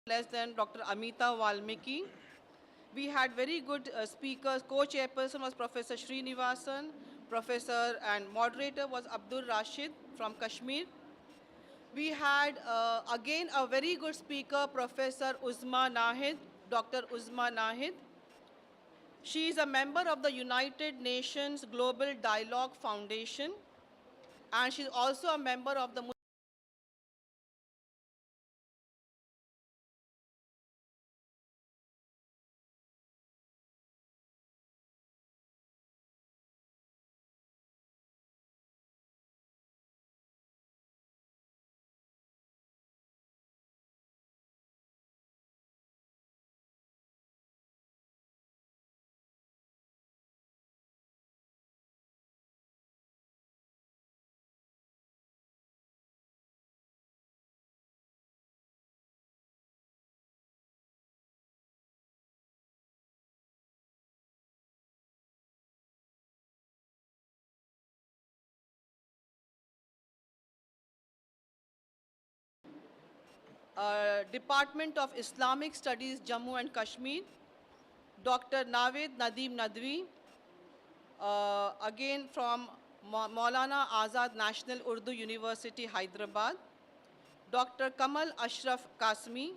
less than Dr. Amita Valmiki. We had very good speakers. Co-chairperson was Professor Srinivasan. Professor and moderator was Abdul Rashid from Kashmir. We had again a very good speaker, Professor Uzma Nahid, Dr. Uzma Nahid. She is a member of the United Nations Global Dialogue Foundation, and she's also a member of the Department of Islamic Studies, Jammu and Kashmir, Dr. Naveed Nadeem Nadwi, again from Maulana Azad National Urdu University, Hyderabad, Dr. Kamal Ashraf Kasmi,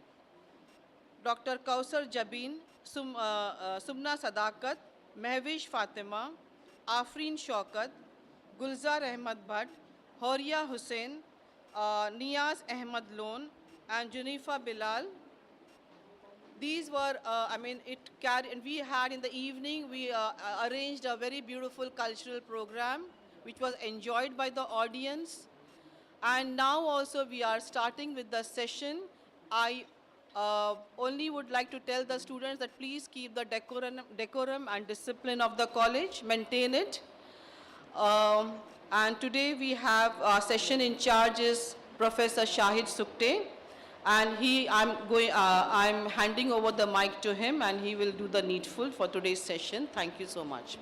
Dr. Kausar Jabin, Sumna Sadakat, Mehwish Fatima, Afreen Shaukat, Gulzar Ahmad Bhatt, Horia Hussain, Niyaz Ahmad Lone, and Junifa Bilal. These were, and we had in the evening, we arranged a very beautiful cultural program, which was enjoyed by the audience. And now also we are starting with the session. I only would like to tell the students that please keep the decorum and discipline of the college, maintain it. And today we have our session in charge is Professor Shahid Sukte, and I'm handing over the mic to him, and he will do the needful for today's session. Thank you so much.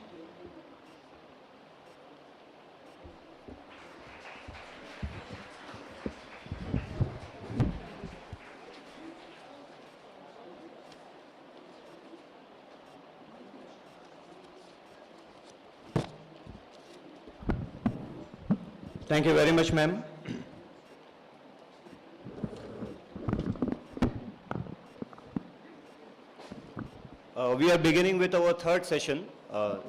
Thank you very much, ma'am. We are beginning with our third session.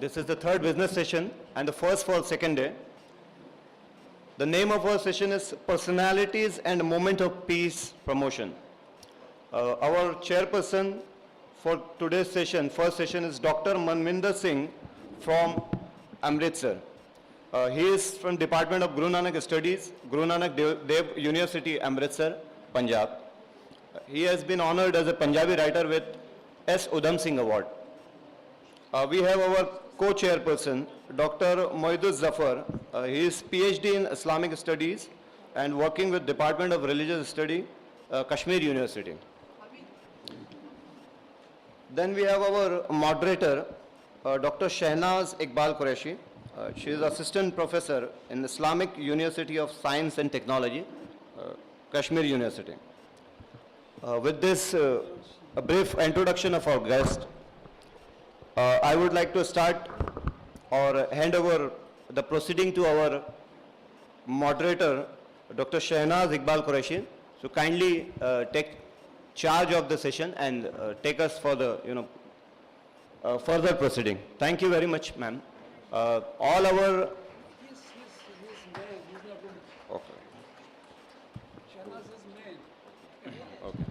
This is the third business session and the first for second day. The name of our session is Personalities and Moment of Peace Promotion. Our chairperson for today's session, first session, is Dr. Manvinder Singh from Amritsar. He is from Department of Guru Nanak Studies, Guru Nanak Dev University, Amritsar, Punjab. He has been honored as a Punjabi writer with S. Udham Singh Award. We have our co-chairperson, Dr. Moiduz Zafar. He is PhD in Islamic Studies and working with Department of Religious Study, Kashmir University. Then we have our moderator, Dr. Shehnaz Iqbal Qureshi. She is assistant professor in Islamic University of Science and Technology, Kashmir University. With this a brief introduction of our guest, I would like to start or hand over the proceeding to our moderator, Dr. Shehnaz Iqbal Qureshi. So kindly take charge of the session and take us for the further proceeding. Thank you very much, ma'am. All our okay. Okay.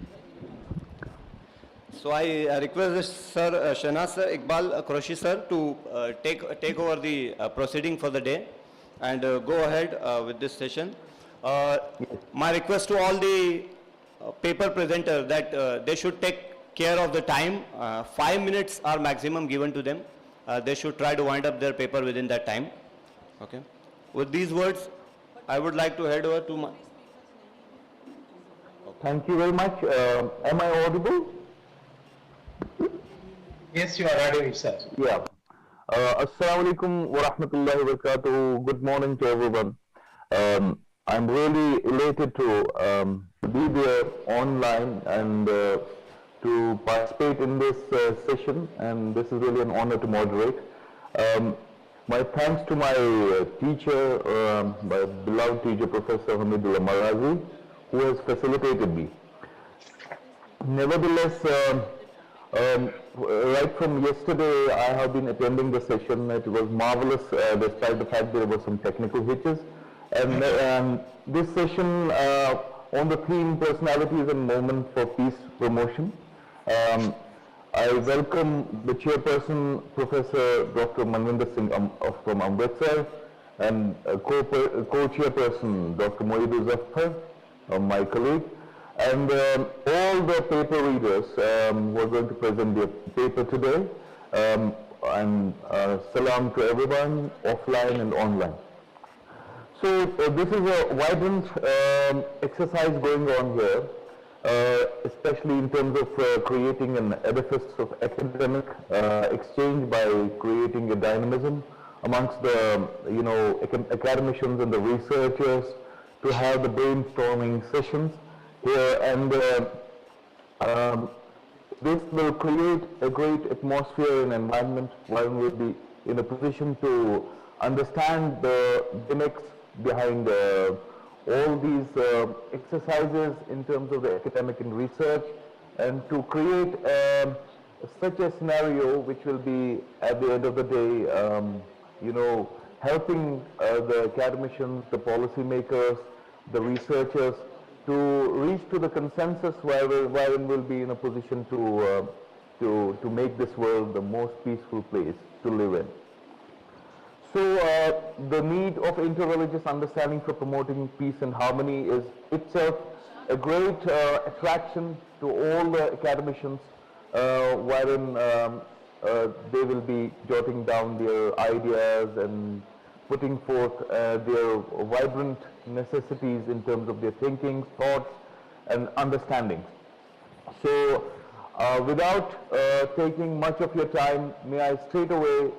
So I request Sir Shehnaz Iqbal Qureshi sir to take over the proceeding for the day and go ahead with this session. My request to all the paper presenters that they should take care of the time. 5 minutes are maximum given to them. They should try to wind up their paper within that time. Okay. With these words, I would like to head over to my... Okay. Thank you very much. Am I audible? Yes, you are audible, sir. Yeah. Assalamu alaikum wa rahmatullahi wa barakatuh. Good morning to everyone. I'm really elated to be there online and to participate in this session, and this is really an honor to moderate. My thanks to my teacher, my beloved teacher, Professor Hamidullah Marazi, who has facilitated me. Nevertheless, right from yesterday, I have been attending the session. It was marvelous, despite the fact there were some technical hitches. And this session on the theme Personalities and Moment for Peace Promotion. I welcome the chairperson, Professor Dr. Manvinder Singh from Amritsar, and co-chairperson, Dr. Moidul Zafar, my colleague, and all the paper readers who are going to present their paper today, and salam to everyone, offline and online. So this is a vibrant exercise going on here, especially in terms of creating an edifice of academic exchange by creating a dynamism amongst the academicians and the researchers to have the brainstorming sessions here, and this will create a great atmosphere and environment where we'll be in a position to understand the gimmicks behind all these exercises in terms of the academic and research, and to create such a scenario which will be at the end of the day, helping the academicians, the policymakers, the researchers to reach to the consensus wherein we'll be in a position to make this world the most peaceful place to live in. So the need of interreligious understanding for promoting peace and harmony is itself a great attraction to all the academicians, wherein they will be jotting down their ideas and putting forth their vibrant necessities in terms of their thinking, thoughts, and understandings. So without taking much of your time, may I straight away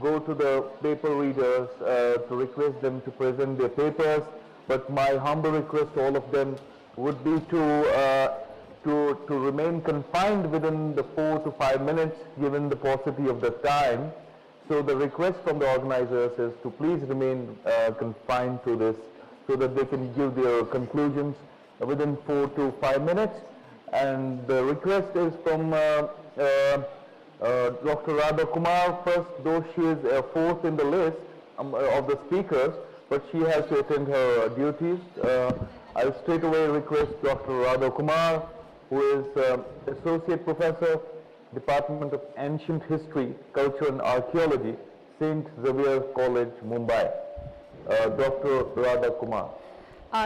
go to the paper readers to request them to present their papers, but my humble request to all of them would be to remain confined within the 4 to 5 minutes given the paucity of the time. So the request from the organizers is to please remain confined to this so that they can give their conclusions within 4 to 5 minutes. And the request is from Dr. Radha Kumar first, though she is fourth in the list of the speakers, but she has to attend her duties. I straight away request Dr. Radha Kumar, who is Associate Professor, Department of Ancient History, Culture and Archaeology, St. Xavier College, Mumbai. Dr. Radha Kumar.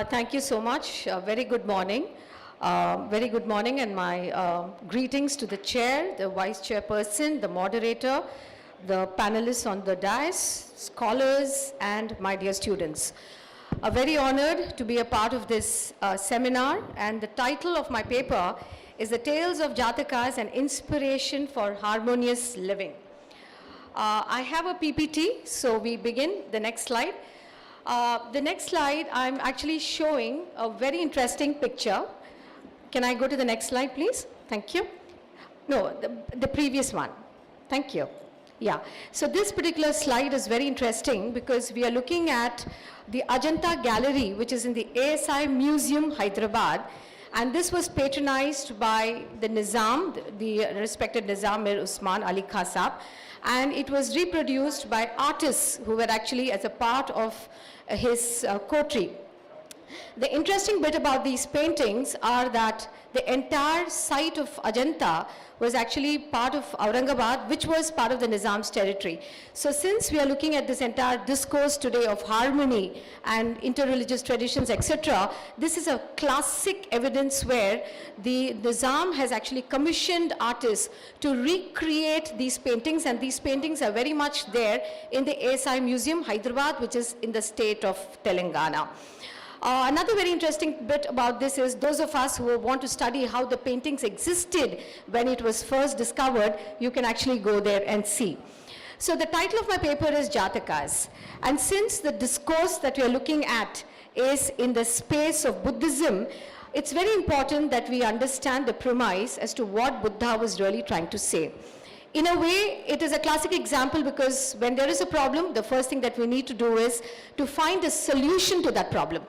Thank you so much. Very good morning. Very good morning, and my greetings to the chair, the vice chairperson, the moderator, the panelists on the dais, scholars, and my dear students. Very honored to be a part of this seminar, and the title of my paper is The Tales of Jatakas, an Inspiration for Harmonious Living. I have a PPT, so we begin. The next slide. The next slide, I'm actually showing a very interesting picture. Can I go to the next slide, please? Thank you. No, the previous one. Thank you. Yeah. So this particular slide is very interesting because we are looking at the Ajanta Gallery, which is in the ASI Museum, Hyderabad. And this was patronized by the Nizam, the respected Nizam Mir Usman Ali Khan Sahab. And it was reproduced by artists who were actually as a part of his coterie. The interesting bit about these paintings are that the entire site of Ajanta was actually part of Aurangabad, which was part of the Nizam's territory. So since we are looking at this entire discourse today of harmony and interreligious traditions, etc., this is a classic evidence where the Nizam has actually commissioned artists to recreate these paintings, and these paintings are very much there in the ASI Museum, Hyderabad, which is in the state of Telangana. Another very interesting bit about this is those of us who want to study how the paintings existed when it was first discovered, you can actually go there and see. So the title of my paper is Jatakas. And since the discourse that we are looking at is in the space of Buddhism, it's very important that we understand the premise as to what Buddha was really trying to say. In a way, it is a classic example because when there is a problem, the first thing that we need to do is to find a solution to that problem.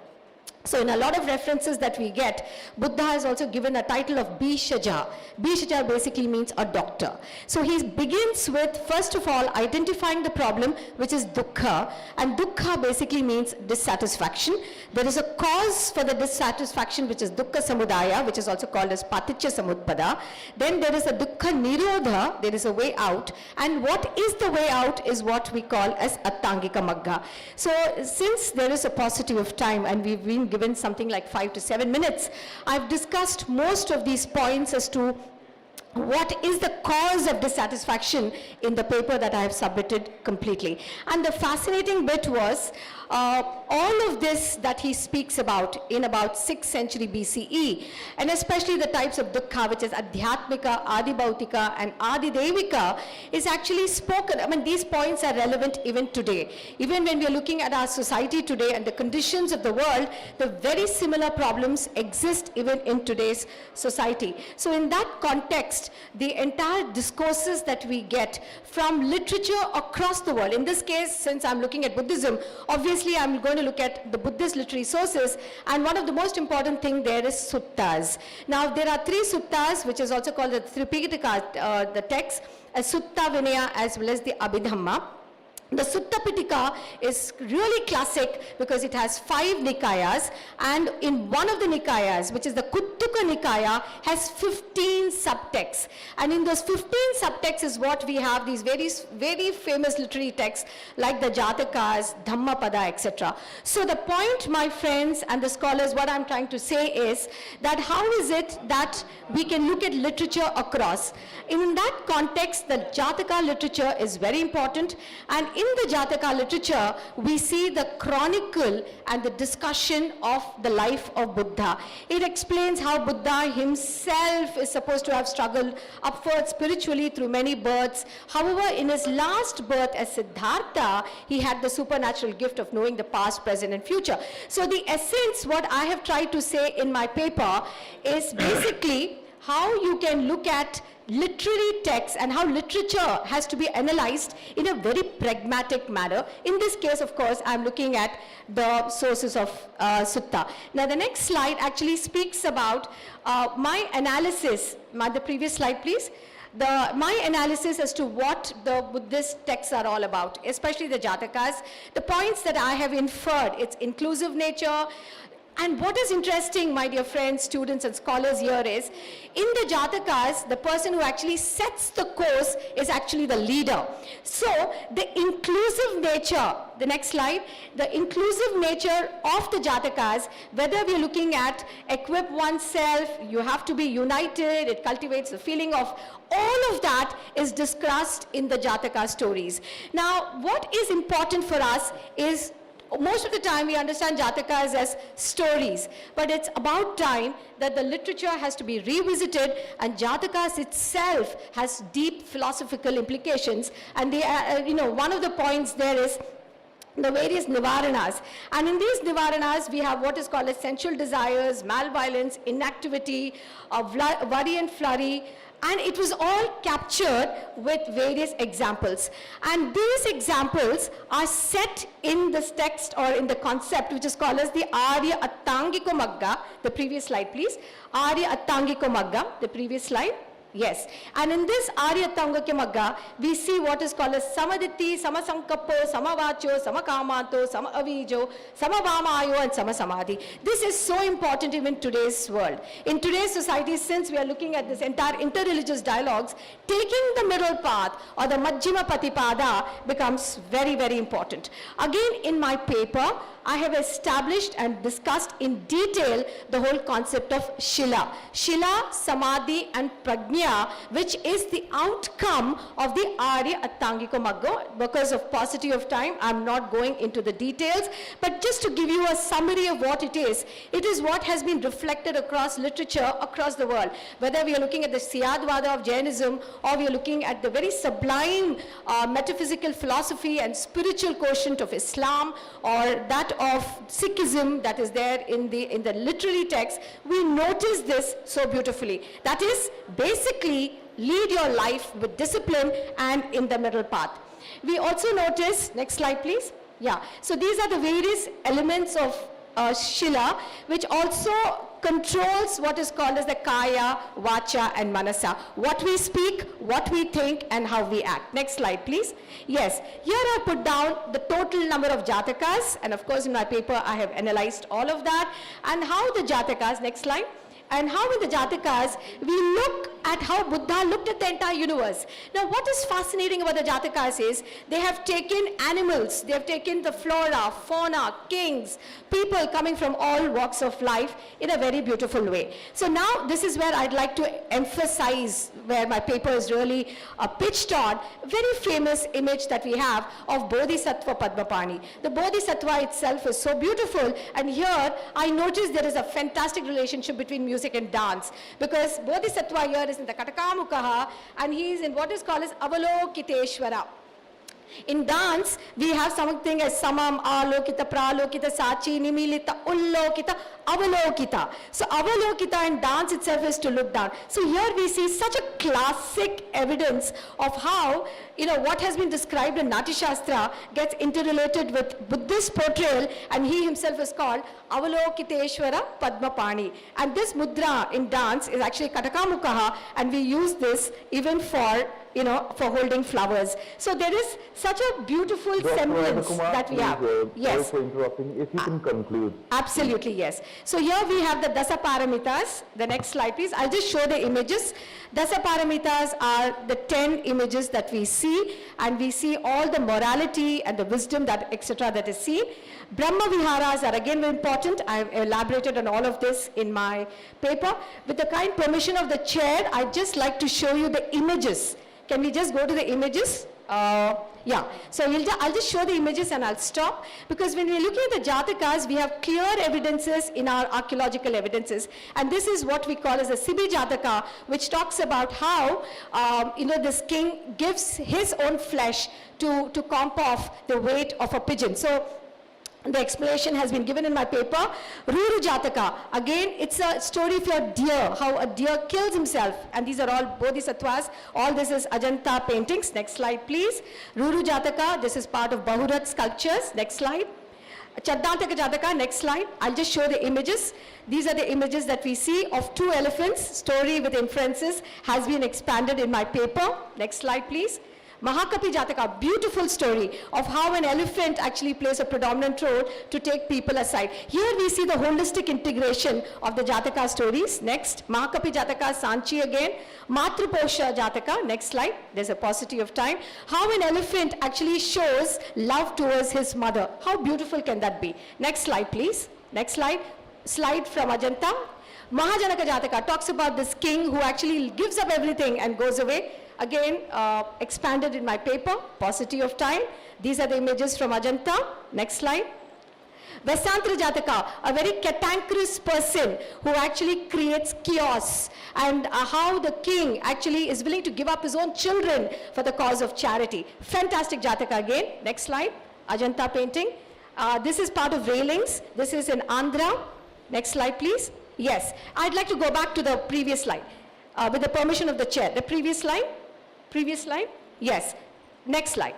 So in a lot of references that we get, Buddha has also given a title of Bishaja. Bishaja basically means a doctor. So he begins with, first of all, identifying the problem, which is dukkha. And dukkha basically means dissatisfaction. There is a cause for the dissatisfaction, which is dukkha samudaya, which is also called as paticca samutpada. Then there is a dukkha nirodha, there is a way out. And what is the way out is what we call as attangika magga. So since there is a paucity of time and we've been given something like 5 to 7 minutes, I've discussed most of these points as to what is the cause of dissatisfaction in the paper that I have submitted completely. And the fascinating bit was all of this that he speaks about in about 6th century BCE, and especially the types of dukkha, which is adhyatmika, adibhautika, and adidevika, is actually spoken. I mean, these points are relevant even today. Even when we are looking at our society today and the conditions of the world, the very similar problems exist even in today's society. So in that context, the entire discourses that we get from literature across the world, in this case, since I'm looking at Buddhism, obviously I'm going to look at the Buddhist literary sources, and one of the most important thing there is suttas. Now there are 3 suttas, which is also called the Tripitaka, the text, as Sutta Vinaya as well as the Abhidhamma. The Sutta Pitaka is really classic because it has 5 Nikayas, and in one of the Nikayas, which is the Kuttuka Nikaya, has 15 subtexts. And in those 15 subtexts is what we have these very famous literary texts like the Jatakas, Dhammapada, etc. So the point, my friends and the scholars, what I'm trying to say is that how is it that we can look at literature across? In that context, the Jataka literature is very important, and in the Jataka literature, we see the chronicle and the discussion of the life of Buddha. It explains how Buddha himself is supposed to have struggled upward spiritually through many births. However, in his last birth as Siddhartha, he had the supernatural gift of knowing the past, present, and future. So the essence, what I have tried to say in my paper is basically how you can look at literary texts and how literature has to be analyzed in a very pragmatic manner. In this case, of course, I'm looking at the sources of sutta. Now, the next slide actually speaks about my analysis. The previous slide, please. My analysis as to what the Buddhist texts are all about, especially the Jatakas, the points that I have inferred, its inclusive nature. And what is interesting, my dear friends, students, and scholars here is, in the Jatakas, the person who actually sets the course is actually the leader. So, the inclusive nature, the next slide, the inclusive nature of the Jatakas, whether we are looking at equip oneself, you have to be united, it cultivates the feeling of, all of that is discussed in the Jataka stories. Now, what is important for us is, most of the time we understand Jatakas as stories, but it's about time that the literature has to be revisited, and Jatakas itself has deep philosophical implications. And they are, one of the points there is the various nivaranas. And in these nivaranas, we have what is called as sensual desires, malviolence, inactivity, worry and flurry, and it was all captured with various examples. And these examples are set in this text or in the concept which is called as the Arya Attangiko Magga. The previous slide, please. Arya Attangiko Magga, the previous slide. Yes, and in this Arya Attangiko Magga, we see what is called as Samaditi, Samasankappo, Samavacho, Samakamanto, Samavijo, Samavamayo, and Samasamadhi. This is so important even in today's world. In today's society, since we are looking at this entire interreligious dialogues, taking the middle path or the Majjhima Patipada becomes very, very important. Again, in my paper, I have established and discussed in detail the whole concept of Shila. Shila, Samadhi, and Prajna Punya, which is the outcome of the Arya Attangiko Magga. Because of paucity of time, I'm not going into the details, but just to give you a summary of what it is what has been reflected across literature across the world. Whether we are looking at the Syadvada of Jainism, or we are looking at the very sublime metaphysical philosophy and spiritual quotient of Islam, or that of Sikhism that is there in the literary text, we notice this so beautifully. That is basically lead your life with discipline and in the middle path. We also notice, next slide please. Yeah, so these are the various elements of Shila, which also controls what is called as the Kaya, Vacha and Manasa. What we speak, what we think and how we act. Next slide please. Yes, here I put down the total number of Jatakas, and of course in my paper I have analyzed all of that, and how the Jatakas, next slide, and how in the Jatakas we look at how Buddha looked at the entire universe. Now what is fascinating about the Jatakas is they have taken animals, they have taken the flora, fauna, kings, people coming from all walks of life in a very beautiful way. So now this is where I'd like to emphasize, where my paper is really pitched on, a very famous image that we have of Bodhisattva Padmapani. The Bodhisattva itself is so beautiful, and here I notice there is a fantastic relationship between music and dance, because Bodhisattva here is in the Katakamukaha and he is in what is called as Avalokiteshvara. In dance, we have something as Samam, Alokita, Pralokita, Sachi, Nimilita, Ullokita, Avalokita. So Avalokita in dance itself is to look down. So here we see such a classic evidence of how, what has been described in Nati Shastra gets interrelated with Buddhist portrayal, and he himself is called Avalokiteshvara Padmapani. And this mudra in dance is actually Katakamukaha, and we use this even for holding flowers. So there is such a beautiful semblance that we have. Yes. Sorry for interrupting. If you can conclude. Absolutely, yes. So here we have the Dasa Paramitas. The next slide, please. I'll just show the images. Dasa Paramitas are the 10 images that we see, and we see all the morality and the wisdom that etc. that is seen. Brahma Viharas are again very important. I've elaborated on all of this in my paper. With the kind permission of the chair, I'd just like to show you the images. Can we just go to the images? Yeah, so I'll just show the images and I'll stop, because when we're looking at the Jatakas, we have clear evidences in our archaeological evidences, and this is what we call as a Sibi Jataka, which talks about how this king gives his own flesh to comp off the weight of a pigeon. So the explanation has been given in my paper. Ruru Jataka, again it's a story of your deer, how a deer kills himself, and these are all bodhisattvas. All this is Ajanta paintings. Next slide please. Ruru Jataka, this is part of Bahurat sculptures. Next slide. Chaddantaka Jataka, next slide. I'll just show the images. These are the images that we see of 2 elephants. Story with inferences has been expanded in my paper. Next slide please. Mahakapi Jataka, beautiful story of how an elephant actually plays a predominant role to take people aside. Here we see the holistic integration of the Jataka stories. Next, Mahakapi Jataka, Sanchi again. Matruposha Jataka, next slide. There's a paucity of time. How an elephant actually shows love towards his mother. How beautiful can that be? Next slide, please. Next slide. Slide from Ajanta. Mahajanaka Jataka talks about this king who actually gives up everything and goes away. Again, expanded in my paper, paucity of time. These are the images from Ajanta. Next slide. Vesantra Jataka, a very cantankerous person who actually creates chaos, and how the king actually is willing to give up his own children for the cause of charity. Fantastic Jataka again. Next slide. Ajanta painting. This is part of railings. This is in Andhra. Next slide, please. Yes. I'd like to go back to the previous slide. With the permission of the chair. The previous slide. Previous slide? Yes. Next slide.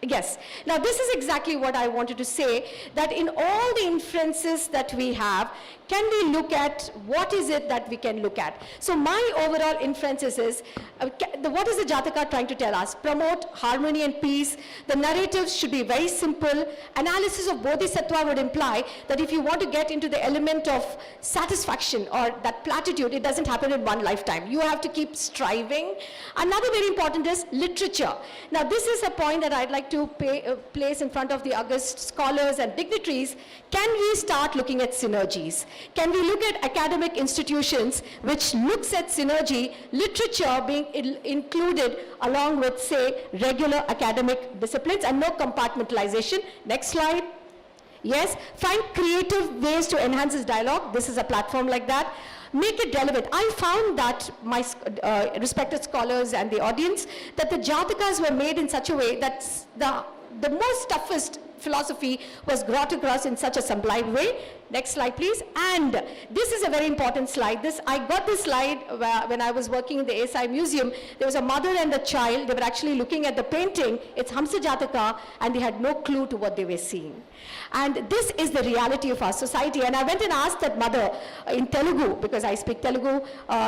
Yes. Now this is exactly what I wanted to say, that in all the inferences that we have, can we look at what is it that we can look at? So my overall inferences is, what is the Jataka trying to tell us? Promote harmony and peace. The narratives should be very simple. Analysis of Bodhisattva would imply that if you want to get into the element of satisfaction or that platitude, it doesn't happen in one lifetime. You have to keep striving. Another very important is literature. Now this is a point that I'd like like to place in front of the august scholars and dignitaries, can we start looking at synergies? Can we look at academic institutions which looks at synergy, literature being included along with, say, regular academic disciplines and no compartmentalization? Next slide. Yes, find creative ways to enhance this dialogue. This is a platform like that. Make it relevant. I found that my respected scholars and the audience, that the Jatakas were made in such a way that the most toughest philosophy was brought across in such a sublime way. Next slide, please. And this is a very important slide. I got this slide when I was working in the ASI Museum. There was a mother and a child. They were actually looking at the painting. It's Hamsa Jataka, and they had no clue to what they were seeing. And this is the reality of our society. And I went and asked that mother in Telugu, because I speak Telugu,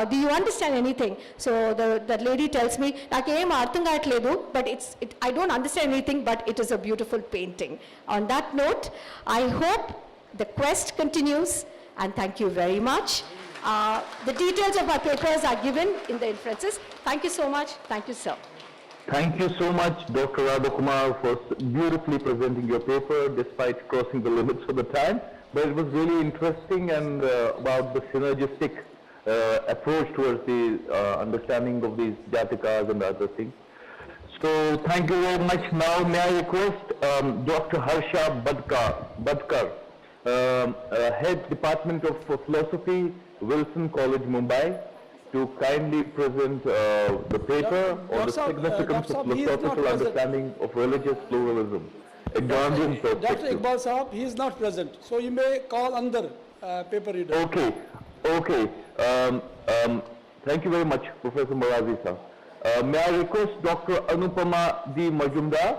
do you understand anything? So that lady tells me, but I don't understand anything, but it is a beautiful painting. On that note, I hope the quest continues, and thank you very much. The details of our papers are given in the inferences. Thank you so much. Thank you, sir. Thank you so much, Dr. Radhakumar, for beautifully presenting your paper despite crossing the limits of the time. But it was really interesting and about the synergistic approach towards the understanding of these Jatakas and other things. So thank you very much. Now may I request Dr. Harsha Badkar, Head Department of Philosophy, Wilson College, Mumbai, to kindly present the paper on the significance of philosophical understanding of religious pluralism. A Gandhian perspective. Dr. Iqbal Sahab, he is not present, so you may call under paper reader. Okay. Thank you very much, Professor Morazi sir. May I request Dr. Anupama D. Majumdar,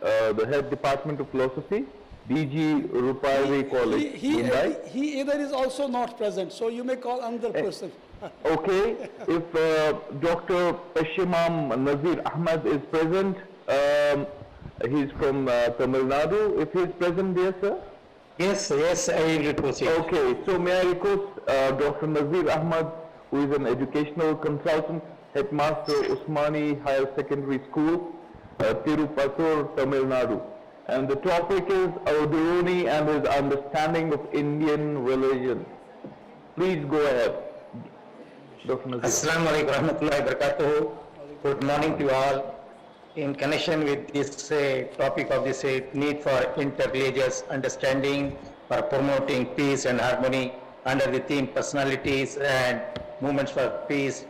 the Head Department of Philosophy, DG Rupari College, Mumbai. He either is also not present, so you may call another person. Okay, if Dr. Peshimam Nazir Ahmad is present, he's from Tamil Nadu. If he is present there, sir? Yes, I will proceed. Okay, so may I request Dr. Nazir Ahmad, who is an educational consultant, Headmaster Usmani Higher Secondary School, Tirupatur, Tamil Nadu. And the topic is Auduruni and his understanding of Indian religion. Please go ahead, Dr. Nazir. Assalamu alaikum warahmatullahi wabarakatuh. Good morning to you all. In connection with this topic of this need for interreligious understanding for promoting peace and harmony under the theme personalities and movements for peace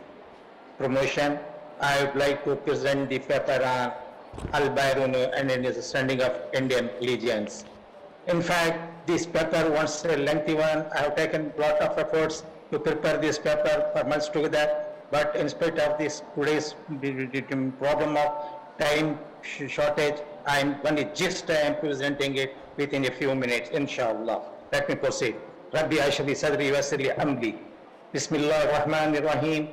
promotion, I would like to present the paper on Al-Biruni and his understanding of Indian religions. In fact, this paper was a lengthy one. I have taken a lot of efforts to prepare this paper for months together, but in spite of this today's problem of time shortage, I am only just presenting it within a few minutes, inshallah. Let me proceed. Rabbi Aisha bi Sadri Wasili Amli. Bismillah ar-Rahman ar-Rahim.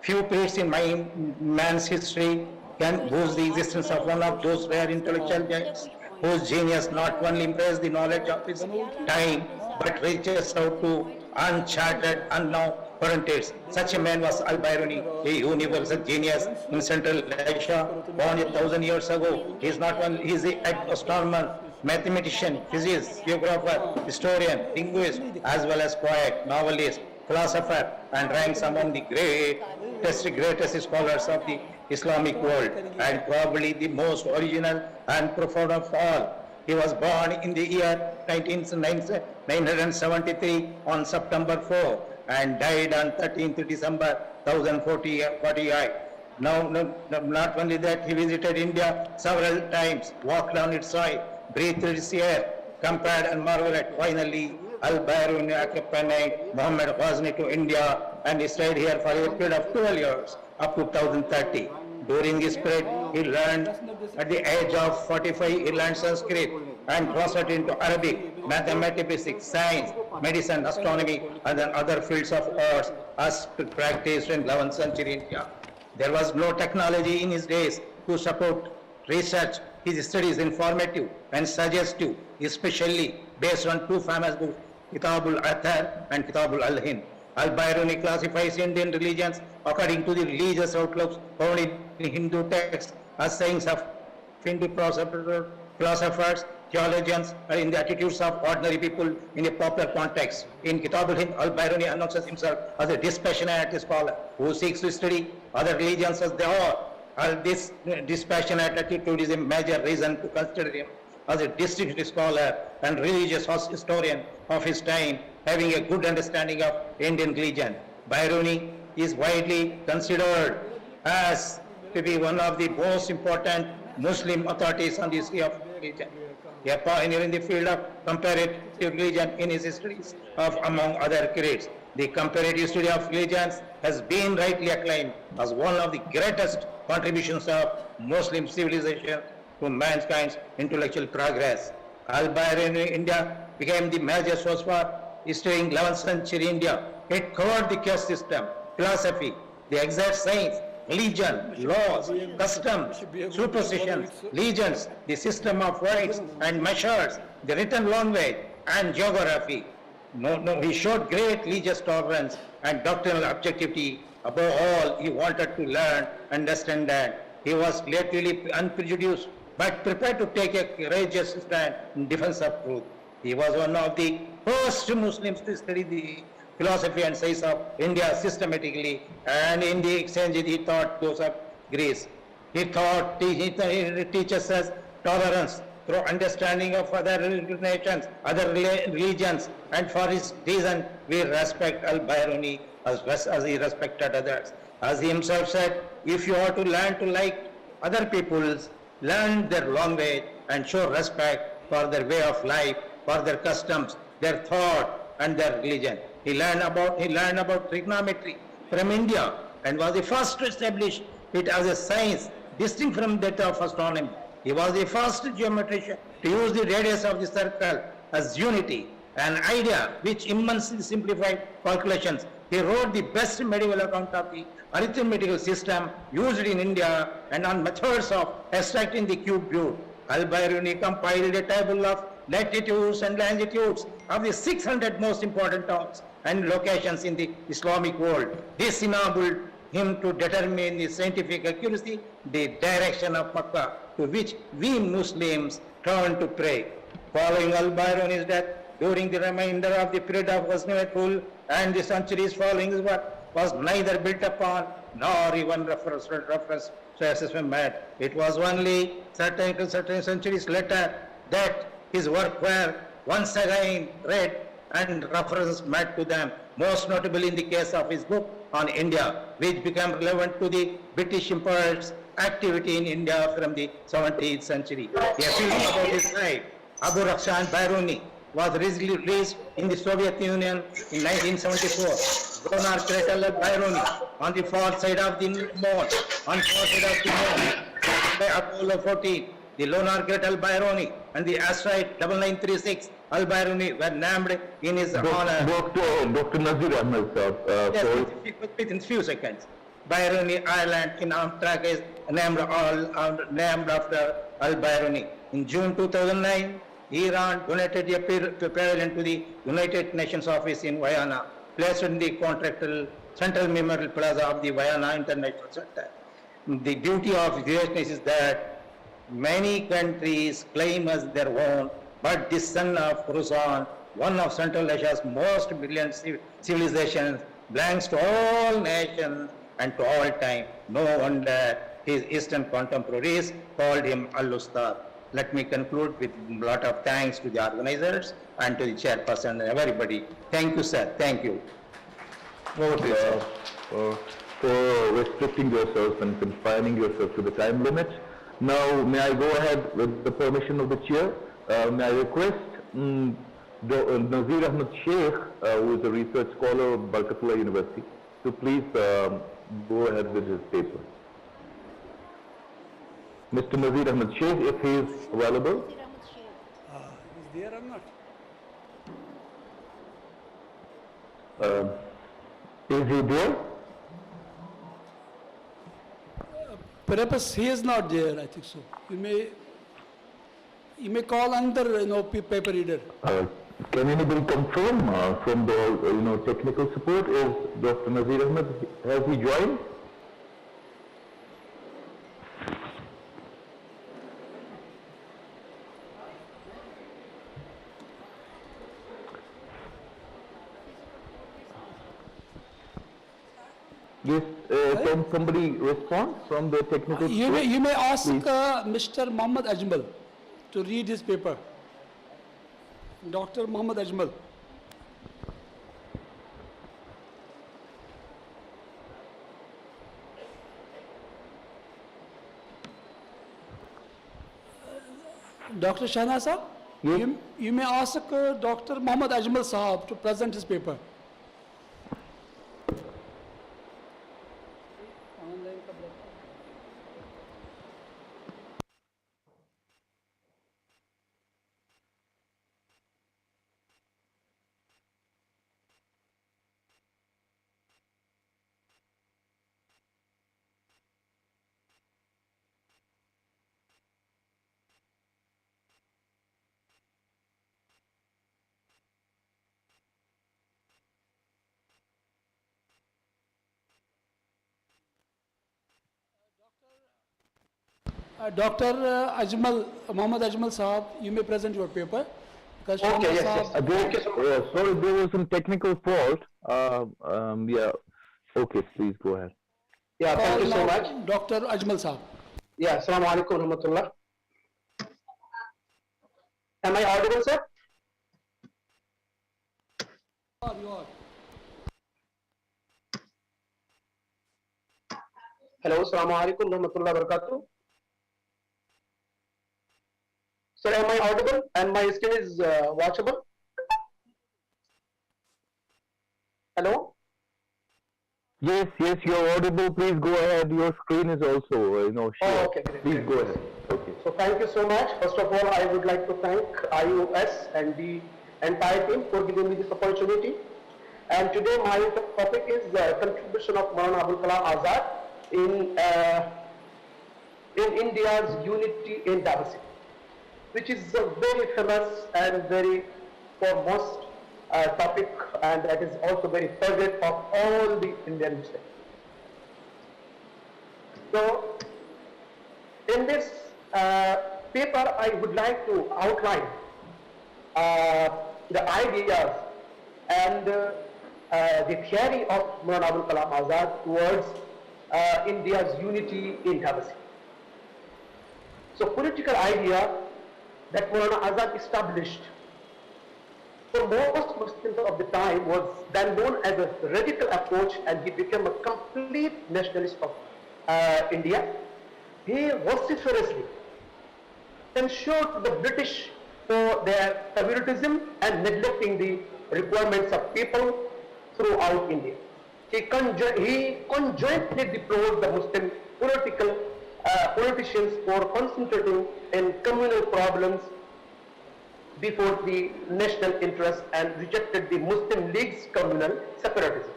Few periods in my man's history can boast the existence of one of those rare intellectual giants whose genius not only impressed the knowledge of his time, but reaches out to uncharted, unknown frontiers. Such a man was Al-Biruni, a universal genius in Central Asia, born 1,000 years ago. He is not only, he is an astronomer, mathematician, physicist, geographer, historian, linguist, as well as poet, novelist, philosopher, and ranks among the greatest scholars of the Islamic world, and probably the most original and profound of all. He was born in the year 973 on September 4 and died on 13th December 1048. Now, not only that, he visited India several times, walked down its soil, breathed its air, compared and marveled at. Finally, Al-Biruni accompanied Muhammad Ghazni to India and he stayed here for a period of 12 years, up to 2030. During this period, he learned at the age of 45, he learned Sanskrit and translated into Arabic, mathematics, science, medicine, astronomy, and then other fields of arts as practiced in 11th century India. There was no technology in his days to support research. His studies informative and suggestive, especially based on two famous books, Kitabul Athar and Kitabul Al-Hind. Al-Biruni classifies Indian religions according to the religious outlooks found in Hindu texts as sayings of Hindu philosophers, theologians, or in the attitudes of ordinary people in a popular context. In Kitab al-Hind, al-Biruni announces himself as a dispassionate scholar who seeks to study other religions as they are. This dispassionate attitude is a major reason to consider him as a distinguished scholar and religious historian of his time, having a good understanding of Indian religion. Biruni is widely considered as to be one of the most important Muslim authorities on the history of religion. A pioneer in the field of comparative religion in his histories of among other creeds. The comparative study of religions has been rightly acclaimed as one of the greatest contributions of Muslim civilization to mankind's intellectual progress. Al-Biruni in India became the major source for studying 11th century India. It covered the caste system, philosophy, the exact science, religion, laws, customs, superstitions, legends, the system of weights and measures, the written language, and geography. He showed great religious tolerance and doctrinal objectivity. Above all, he wanted to learn, understand that. He was literally unprejudiced, but prepared to take a courageous stand in defense of truth. He was one of the first Muslims to study the philosophy and science of India systematically, and in the exchange he taught those of Greece. He teaches us tolerance through understanding of other nations, other religions, and for his reason we respect Al-Biruni as he respected others. As he himself said, if you are to learn to like other peoples, learn their language and show respect for their way of life, for their customs, their thought, and their religion. He learned about trigonometry from India and was the first to establish it as a science distinct from that of astronomy. He was the first geometrician to use the radius of the circle as unity, an idea which immensely simplified calculations. He wrote the best medieval account of the arithmetical system used in India and on methods of extracting the cube root. Al-Biruni compiled a table of latitudes and longitudes of the 600 most important towns and locations in the Islamic world. This enabled him to determine the scientific accuracy, the direction of Makkah, to which we Muslims turn to pray. Following Al-Biruni's death, during the remainder of the period of Ghaznavid rule and the centuries following his work, was neither built upon nor even reference to assessment made. It was only certain centuries later that his work were once again read and references made to them, most notably in the case of his book on India, which became relevant to the British Empire's activity in India from the 17th century. A film about his life, Abu Rakshan Biruni, was released in the Soviet Union in 1974. Lunar crater Biruni on the far side of the moon, by Apollo 14. The lunar crater Biruni and the asteroid 9936 Al-Biruni were named in his honor. Dr. Nazir Ahmed, Yes, within few seconds. Biruni Island in Amtrak is named after Al-Biruni. In June 2009, Iran donated a pavilion to the United Nations office in Vienna, placed in the contractual Central Memorial Plaza of the Vienna International Center. The beauty of the US is that many countries claim as their own, but the son of Khorasan, one of Central Asia's most brilliant civilizations, belongs to all nations and to all time. No wonder his Eastern contemporaries called him Al-Ustad. Let me conclude with a lot of thanks to the organizers and to the chairperson and everybody. Thank you, sir. Thank you. Over to you, sir. For restricting yourself and confining yourself to the time limit. Now, may I go ahead with the permission of the chair? May I request Nazir Ahmed Sheikh, who is a research scholar of Barkatullah University, to please go ahead with his paper. Mr. Nazir Ahmed Sheikh, if he is available. Is there or not? Is he there? Perhaps he is not there, I think so. You may call another paper reader. Can anybody confirm from the technical support? Is Dr. Nazir Ahmed, has he joined? Yes, can somebody respond from the technical? You may ask Please. Mr. Mohammed Ajmal to read his paper. Dr. Mohammed Ajmal. Dr. Shahnaz sir, Yes. you may ask Dr. Mohammed Ajmal Sahab to present his paper. Dr. Ajmal, Mohammed Ajmal Sahab, you may present your paper. Because Okay, Shahnaz yes, Sahab- yes. Thank you so much. Sorry, there was some technical fault. Yeah. Okay, please go ahead. Yeah, thank you so Call now much. Dr. Ajmal Sahab. Yeah, assalamu alaikum rahmatullah. Am I audible, sir? You are. Hello, assalamu alaikum rahmatullah barakatuh. Sir, am I audible and my screen is watchable? Hello? Yes, yes, you're audible. Please go ahead. Your screen is also, shared. Oh, okay, great, Please great, go great. ahead. Okay. So thank you so much. First of all, I would like to thank IUS and the entire team for giving me this opportunity. And today my topic is contribution of Maulana Abul Kalam Azad in India's unity in diversity, which is a very famous and very foremost topic, and that is also very favorite of all the Indian Muslims. So, in this paper, I would like to outline the ideas and the theory of Maulana Abul Kalam Azad towards India's unity in diversity. So, political idea that Maulana Azad established for most Muslims of the time was then known as a radical approach, and he became a complete nationalist of India. He vociferously ensured the British for their favoritism and neglecting the requirements of people throughout India. He conjointly deplored the Muslim politicians for concentrating in communal problems before the national interest and rejected the Muslim League's communal separatism.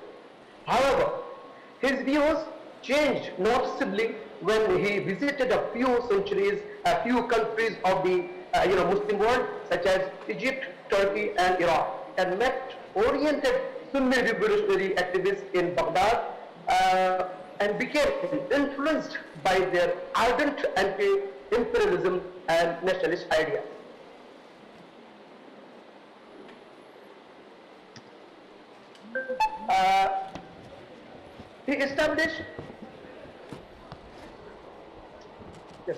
However, his views changed noticeably when he visited a few countries of the Muslim world, such as Egypt, Turkey, and Iraq, and met oriented Sunni revolutionary activists in Baghdad and became influenced by their ardent anti-imperialism and nationalist ideas. He established yes,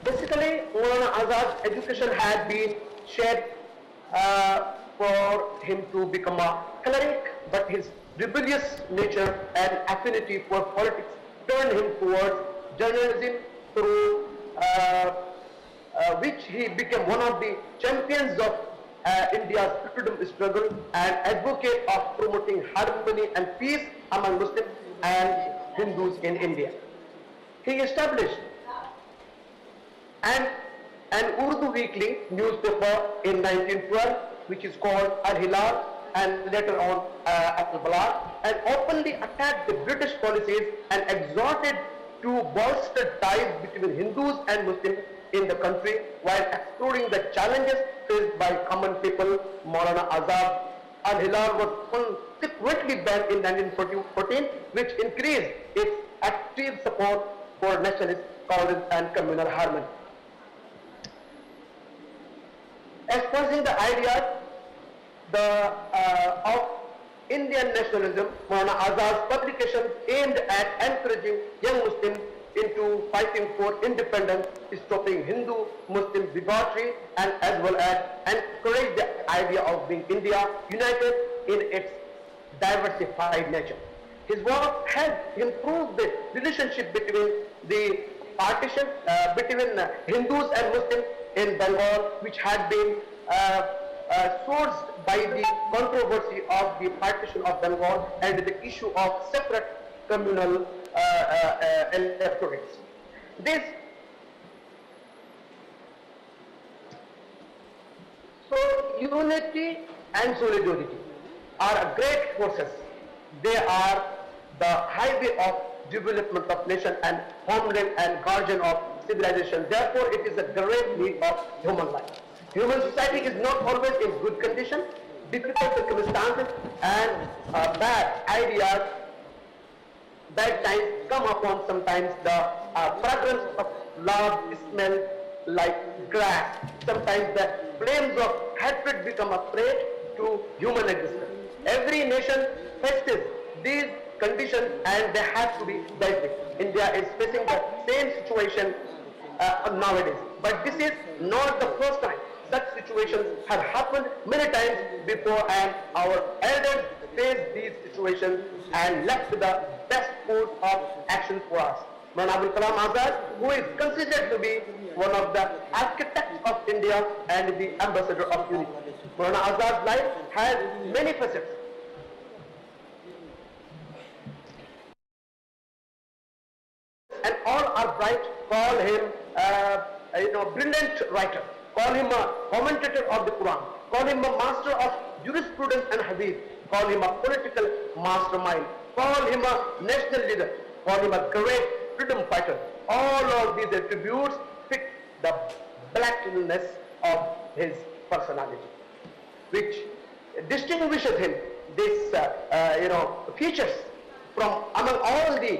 basically Maulana Azad's education had been shaped for him to become a cleric, but his rebellious nature and affinity for politics turned him towards journalism, through which he became one of the champions of India's freedom struggle and advocate of promoting harmony and peace among Muslims and Hindus in India. He established an Urdu weekly newspaper in 1912, which is called Al-Hilal, and later on Al-Balagh, and openly attacked the British policies and exhorted to bolster ties between Hindus and Muslims in the country, while exploring the challenges faced by common people. Maulana Azad Al-Hilal was consequently banned in 1914, which increased its active support for nationalist causes and communal harmony. Expressing the ideas of Indian nationalism, Maulana Azad's publications aimed at encouraging young Muslims into fighting for independence, stopping Hindu-Muslim bigotry, and as well as encourage the idea of being India united in its diversified nature. His work helped improve the relationship between the partition between Hindus and Muslims in Bengal, which had been sourced by the controversy of the partition of Bengal and the issue of separate communal electorates. This so unity and solidarity are great forces. They are the highway of development of nation and homeland and guardian of civilization. Therefore, it is a great need of human life. Human society is not always in good condition. Difficult circumstances and bad ideas, bad times come upon sometimes. The fragrance of love smell like grass. Sometimes the flames of hatred become a threat to human existence. Every nation faces these conditions and they have to be dealt with. India is facing the same situation nowadays. But this is not the first time. Such situations have happened many times before, and our elders faced these situations and left the best course of action for us. Maulana Abul Kalam Azad, who is considered to be one of the architects of India and the ambassador of unity. Maulana Azad's life has many facets. And all are bright, call him brilliant writer, call him a commentator of the Quran, call him a master of jurisprudence and hadith, call him a political mastermind, call him a national leader, call him a great freedom fighter. All of these attributes fit the blackness of his personality, which distinguishes him, this features from among all the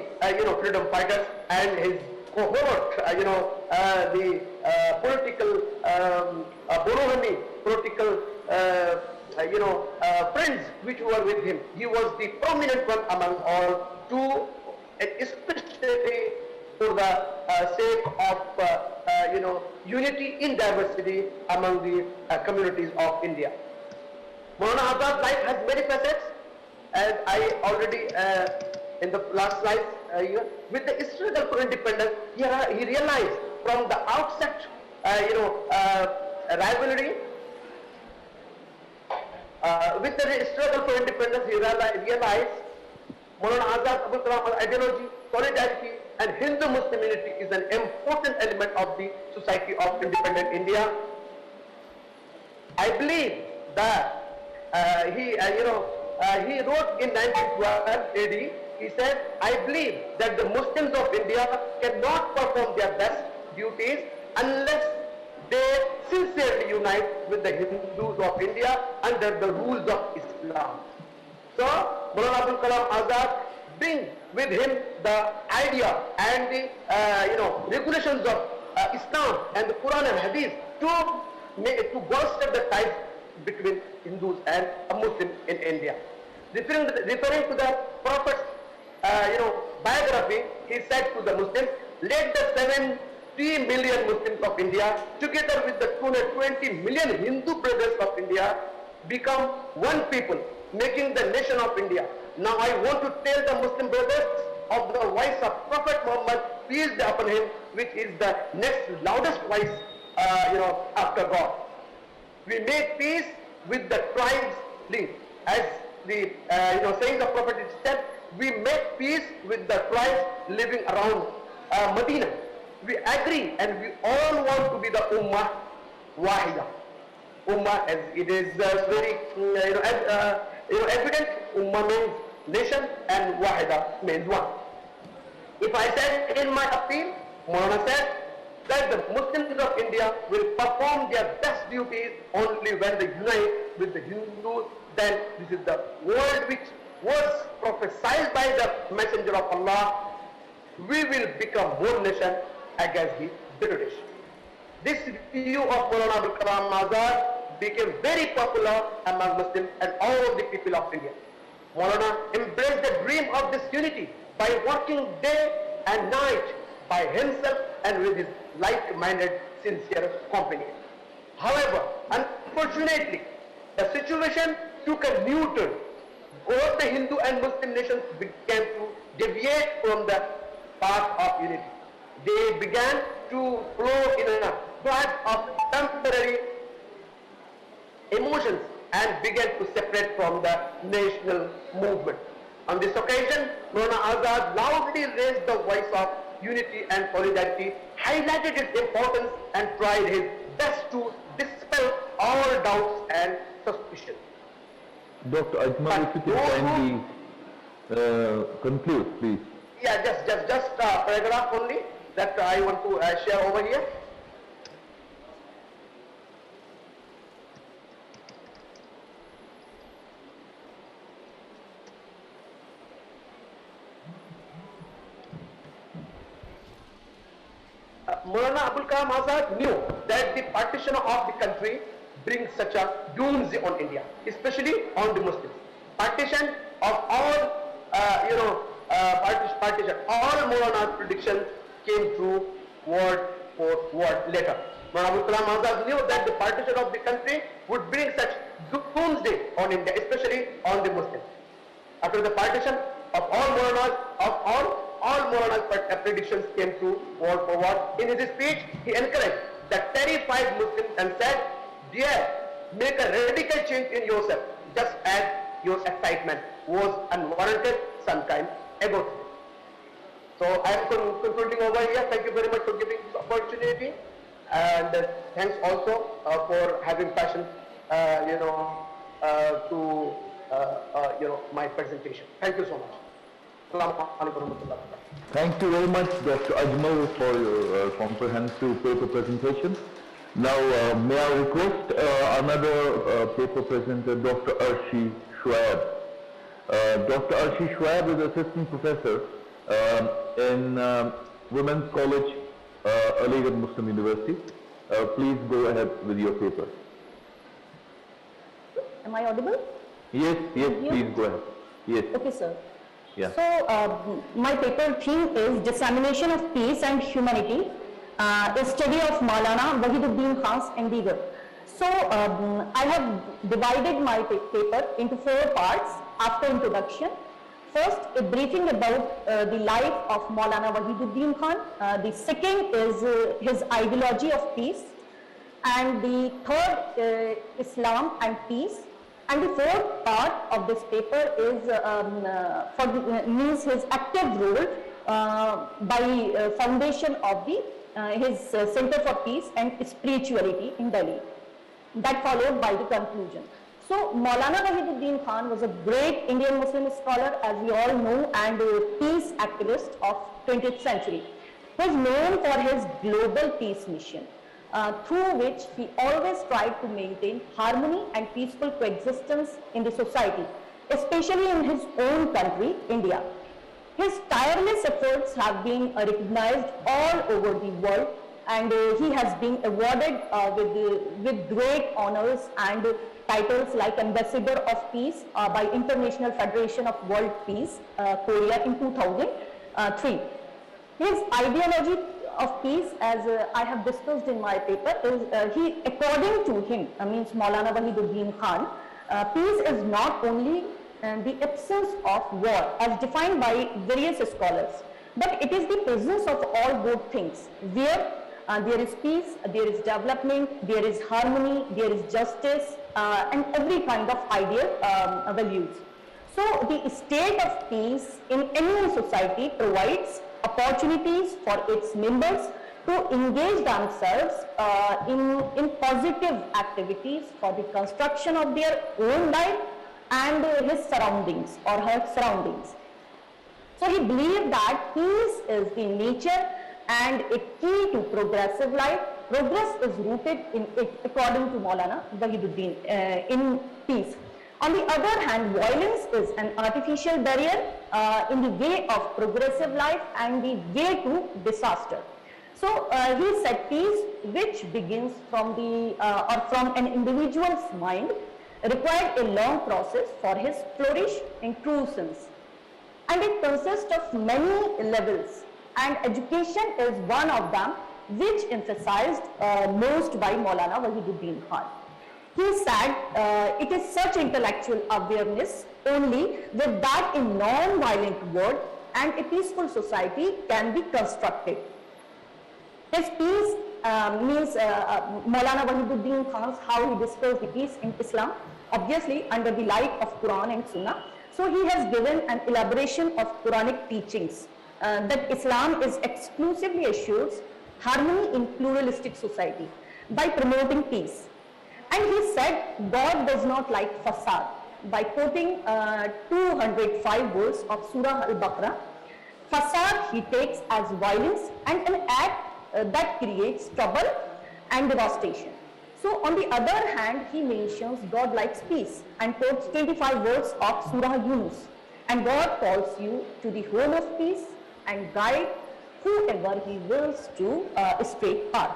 freedom fighters and his cohort, the political Borohani political friends which were with him. He was the prominent one among all, to especially for the sake of unity in diversity among the communities of India. Maulana Azad's life has many facets, as I already in the last slide, with the struggle for independence, he realized from the outset, rivalry. With the struggle for independence, he realized Maulana Azad Abul Kalam's ideology, solidarity, and Hindu-Muslim unity is an important element of the society of independent India. I believe that he wrote in 1912 AD. He said, I believe that the Muslims of India cannot perform their best duties unless they sincerely unite with the Hindus of India under the rules of Islam. So, Maulana Abul Kalam Azad bring with him the idea and the regulations of Islam and the Quran and Hadith to bolster the ties between Hindus and Muslims in India. Referring to the Prophet's biography, he said to the Muslims, let the 70 million Muslims of India, together with the 220 million Hindu brothers of India, become one people, making the nation of India. Now I want to tell the Muslim brothers of the voice of Prophet Muhammad, peace be upon him, which is the next loudest voice, after God. We make peace with the tribes linked. As the saying the Prophet is said, we make peace with the tribes living around Medina. We agree and we all want to be the Ummah Wahida. Ummah, as it is very evident, Ummah means nation and Wahida means one. If I said in my appeal, Maulana said that the Muslims of India will perform their best duties only when they unite with the Hindus, then this is the world which was prophesied by the Messenger of Allah. We will become one nation against the British. This view of Maulana Abul Kalam Azad became very popular among Muslims and all the people of India. Maulana embraced the dream of this unity by working day and night by himself and with his like-minded, sincere companions. However, unfortunately, the situation took a new turn. Both the Hindu and Muslim nations began to deviate from the path of unity. They began to flow in a flood of temporary emotions and began to separate from the national movement. On this occasion, Maulana Azad loudly raised the voice of unity and solidarity, highlighted its importance and tried his best to dispel all doubts and suspicions. Dr. Ajmal, if you can kindly conclude, please. Yeah, just a paragraph only that I want to share over here. Maulana Abul Kalam Azad knew that the partition of the country brings such a doomsday on India, especially on the Muslims. Partition of all, partition. All Maulana's predictions came true word for word later. Maulana Abul Kalam Azad knew that the partition of the country would bring such doomsday on India, especially on the Muslims. After the partition of all Maulana's, all Maulana's predictions came true word for word. In his speech, he encouraged the terrified Muslims and said, "Dear, make a radical change in yourself, just as your excitement was unwarranted some time ago." So I am concluding over here. Thank you very much for giving this opportunity, and thanks also for having passion, to my presentation. Thank you so much. Assalamu alaikum warahmatullahi wabarakatuh. Thank you very much, Dr. Ajmal, for your comprehensive paper presentation. Now, may I request another paper presenter, Dr. Arshi Shoaib. Dr. Arshi Shoaib is Assistant Professor in Women's College, Aligarh Muslim University. Please go ahead with your paper. Am I audible? Yes, please go ahead. Yes. Okay, sir. Yeah. So, my paper theme is Dissemination of Peace and Humanity, a study of Maulana Wahiduddin Khan's endeavor. So, I have divided my paper into 4 parts after introduction. First, a briefing about the life of Maulana Wahiduddin Khan. The second is his ideology of peace. And the third, Islam and peace. And the fourth part of this paper is means his active role by foundation of the his Center for Peace and Spirituality in Delhi. That followed by the conclusion. So Maulana Wahiduddin Khan was a great Indian Muslim scholar, as we all know, and a peace activist of 20th century. He is known for his global peace mission, through which he always tried to maintain harmony and peaceful coexistence in the society, especially in his own country, India. His tireless efforts have been recognized all over the world, and he has been awarded with great honors and titles like Ambassador of Peace by International Federation of World Peace, Korea in 2003. His ideology of peace, as I have discussed in my paper, is according to him, means Maulana Wahiduddin Khan, peace is not only the absence of war as defined by various scholars, but it is the presence of all good things, where there is peace, there is development, there is harmony, there is justice, and every kind of ideal values. So the state of peace in any society provides opportunities for its members to engage themselves in positive activities for the construction of their own life and his surroundings or her surroundings. So he believed that peace is the nature and a key to progressive life. Progress is rooted in it, according to Maulana Wahiduddin, in peace. On the other hand, violence is an artificial barrier in the way of progressive life and the way to disaster. So he said peace, which begins from the from an individual's mind, required a long process for his flourish in true sense. And it consists of many levels, and education is one of them, which emphasized most by Maulana Wahiduddin Khan. He said it is such intellectual awareness only with that a non-violent world and a peaceful society can be constructed. His peace means Maulana Wahiduddin Khan's how he discussed the peace in Islam, obviously under the light of Quran and Sunnah. So he has given an elaboration of Quranic teachings that Islam is exclusively assures harmony in pluralistic society by promoting peace. And he said God does not like fasad by quoting 205 verse of Surah Al-Baqarah. Fasad he takes as violence and an act that creates trouble and devastation. So on the other hand, he mentions God likes peace and quotes 25 words of Surah Yunus. And God calls you to the whole of peace and guide whoever he wills to a straight path.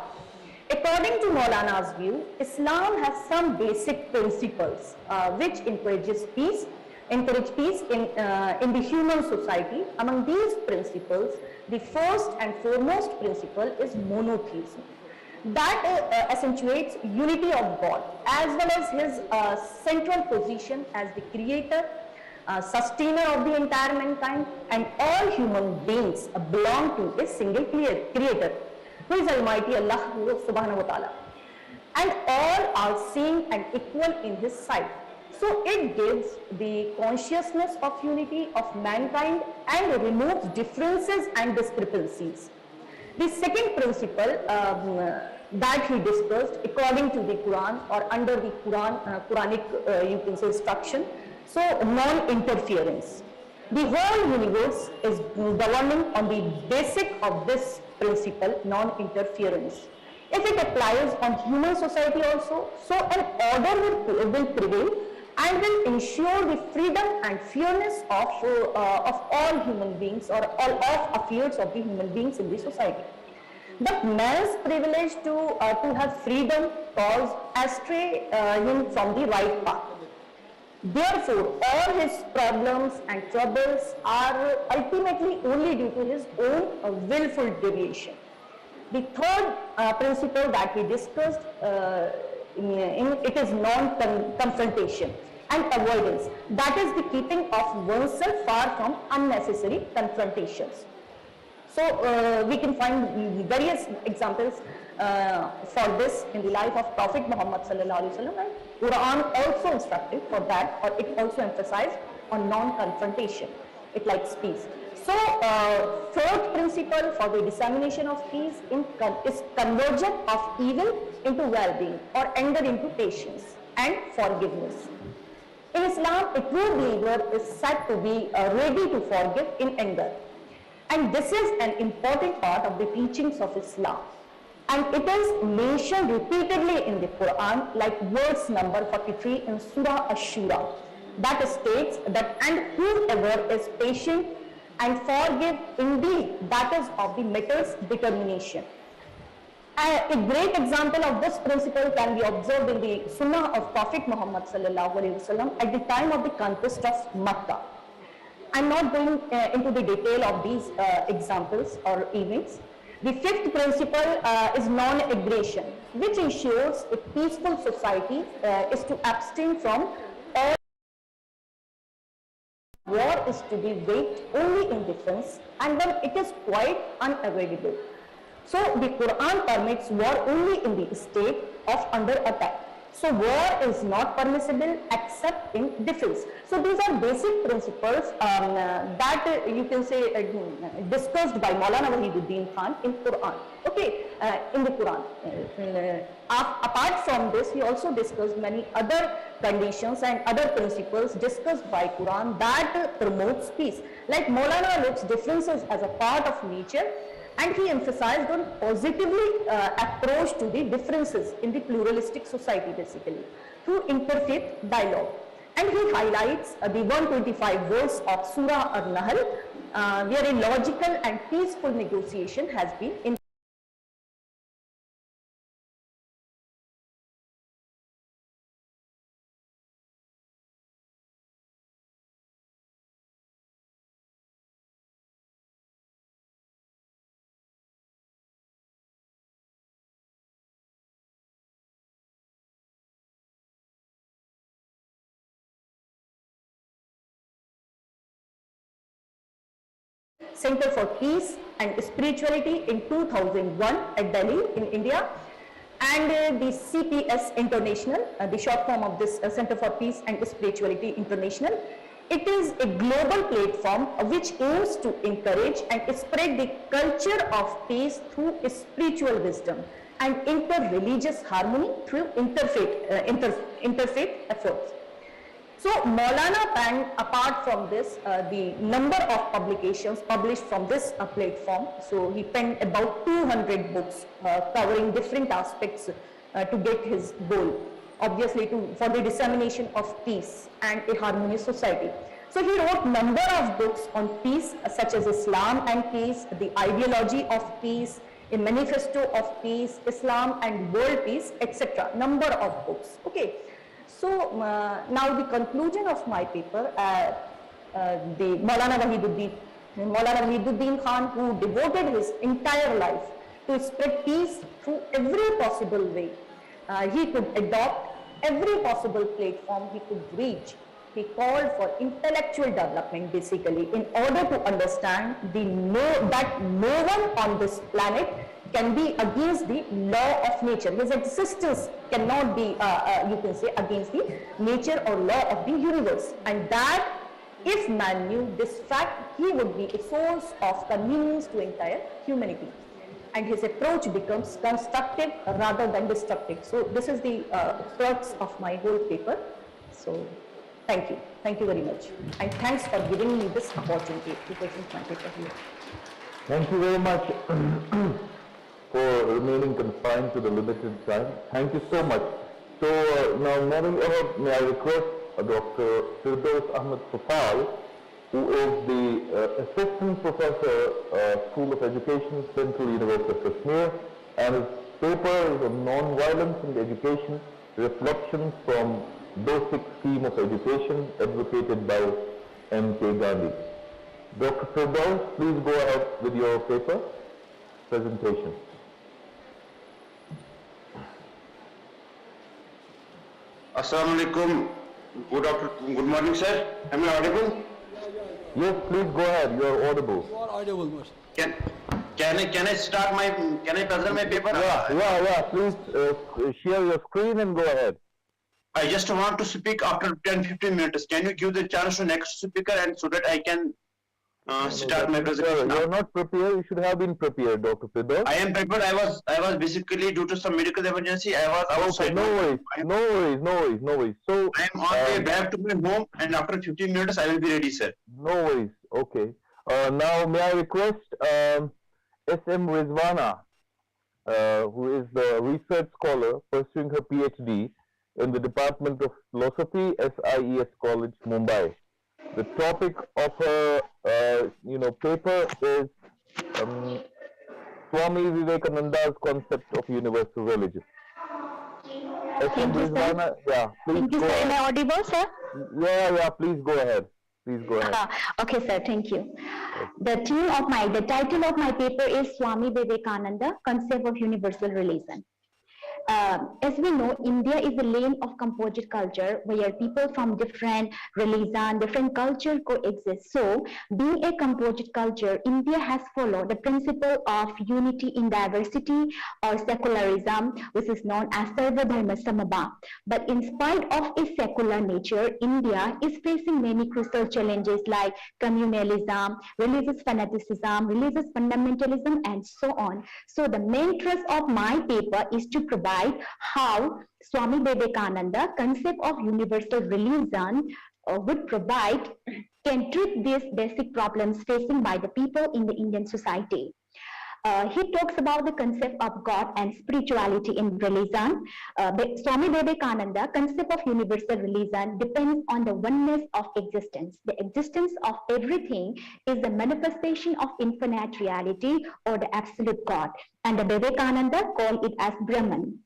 According to Maulana's view, Islam has some basic principles which encourage peace in the human society. Among these principles, the first and foremost principle is monotheism. That accentuates unity of God as well as his central position as the creator, sustainer of the entire mankind, and all human beings belong to a single creator, who is Almighty Allah subhanahu wa ta'ala, and all are same and equal in his sight. So it gives the consciousness of unity of mankind and removes differences and discrepancies. The second principle that he discussed according to the Quran or under the Quranic you can say instruction, so non-interference. The whole universe is governing on the basic of this principle, non-interference. If it applies on human society also, so an order will prevail and will ensure the freedom and fairness of all human beings or all of affairs of the human beings in the society. But man's privilege to have freedom cause astray him from the right path. Therefore, all his problems and troubles are ultimately only due to his own willful deviation. The third principle that we discussed, it is non-confrontation and avoidance. That is the keeping of oneself far from unnecessary confrontations. So we can find various examples for this in the life of Prophet Muhammad sallallahu alaihi wasallam, and Quran also instructed for that, or it also emphasized on non-confrontation. It likes peace. So fourth principle for the dissemination of peace is conversion of evil into well-being or anger into patience and forgiveness. In Islam, a true believer is said to be ready to forgive in anger. And this is an important part of the teachings of Islam. And it is mentioned repeatedly in the Quran, like verse number 43 in Surah Ash-Shura, that states that, and whoever is patient and forgive, indeed, that is of the matter's determination. A great example of this principle can be observed in the Sunnah of Prophet Muhammad sallallahu alaihi wasallam at the time of the conquest of Makkah. I am not going into the detail of these examples or events. The fifth principle is non-aggression, which ensures a peaceful society is to abstain from all war is to be waged only in defense, and when it is quite unavoidable. So the Quran permits war only in the state of under attack. So war is not permissible except in defense. So these are basic principles that you can say discussed by Maulana Wahiduddin Khan in Quran. Okay, in the Quran. Apart from this, he also discussed many other conditions and other principles discussed by Quran that promotes peace. Like Maulana looks differences as a part of nature, and he emphasized on positively approach to the differences in the pluralistic society basically through interfaith dialogue. And he highlights the 125 verse of Surah An-Nahl where a logical and peaceful negotiation has been Center for Peace and Spirituality in 2001 at Delhi in India, and the CPS International, the short form of this Center for Peace and Spirituality International. It is a global platform which aims to encourage and spread the culture of peace through spiritual wisdom and inter-religious harmony through interfaith efforts. So Maulana penned, apart from this, the number of publications published from this platform. So he penned about 200 books covering different aspects to get his goal, obviously for the dissemination of peace and a harmonious society. So he wrote number of books on peace, such as Islam and peace, the ideology of peace, a manifesto of peace, Islam and world peace, etc. Number of books. Okay. So now the conclusion of my paper, the Maulana Wahiduddin Khan, who devoted his entire life to spread peace through every possible way. He could adopt every possible platform he could reach. He called for intellectual development basically in order to understand that no one on this planet can be against the law of nature. His existence cannot be, you can say, against the nature or law of the universe. And that if man knew this fact, he would be a source of convenience to entire humanity. And his approach becomes constructive rather than destructive. So this is the crux of my whole paper. So thank you. Thank you very much. And thanks for giving me this opportunity to present my paper here. Thank you very much for remaining confined to the limited time. Thank you so much. So now may I request Dr. Firdaus Ahmed Safal, who is the Assistant Professor, School of Education, Central University of Kashmir, and his paper is on non-violence in education, reflections from basic scheme of education advocated by M.K. Gandhi. Dr. Firdaus, please go ahead with your paper presentation. Assalamu alaikum. Good morning, sir. Am I audible? Yes, please go ahead. You are audible. You are audible, Mosh. Can I present my paper? Yeah. Please share your screen and go ahead. I just want to speak after 10-15 minutes. Can you give the chance to next speaker and so that I can start my presentation? You are not prepared. You should have been prepared, Dr. Firdaus. I am prepared. I was basically due to some medical emergency. I was outside. Okay, no worries. So I am on the way back to my home, and after 15 minutes I will be ready, sir. No worries. Okay. Now may I request S.M. Rizwana, who is the research scholar pursuing her PhD in the Department of Philosophy, SIES College, Mumbai. The topic of her, paper is Swami Vivekananda's concept of universal religion. Thank you, sir. Yeah, please Thank you, go sir. ahead. Am I audible, sir? Yeah, please go ahead. Okay, sir, thank you. The title of my paper is Swami Vivekananda, Concept of Universal Religion. As we know, India is a land of composite culture where people from different religion, different culture coexist. So, being a composite culture, India has followed the principle of unity in diversity or secularism, which is known as Sarva Dharma Samabha. But in spite of its secular nature, India is facing many crucial challenges like communalism, religious fanaticism, religious fundamentalism, and so on. So, the main thrust of my paper is to provide how Swami Vivekananda concept of universal religion can treat these basic problems facing by the people in the Indian society. He talks about the concept of God and spirituality in religion. Swami Vivekananda concept of universal religion depends on the oneness of existence. The existence of everything is the manifestation of infinite reality or the absolute God. And the Vivekananda call it as Brahman.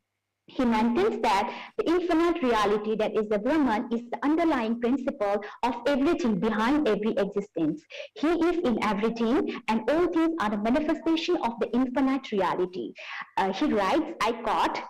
He maintains that the infinite reality, that is the Brahman, is the underlying principle of everything behind every existence. He is in everything, and all things are the manifestation of the infinite reality. He writes, I quote,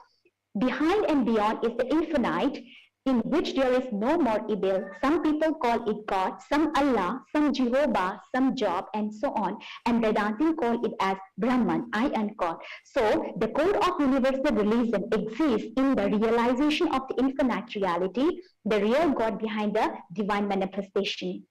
"Behind and beyond is the infinite, in which there is no more evil. Some people call it God, some Allah, some Jehovah, some Job, and so on. And Vedantin call it as Brahman, I and God. So the core of universal religion exists in the realization of the infinite reality, the real God behind the divine manifestation.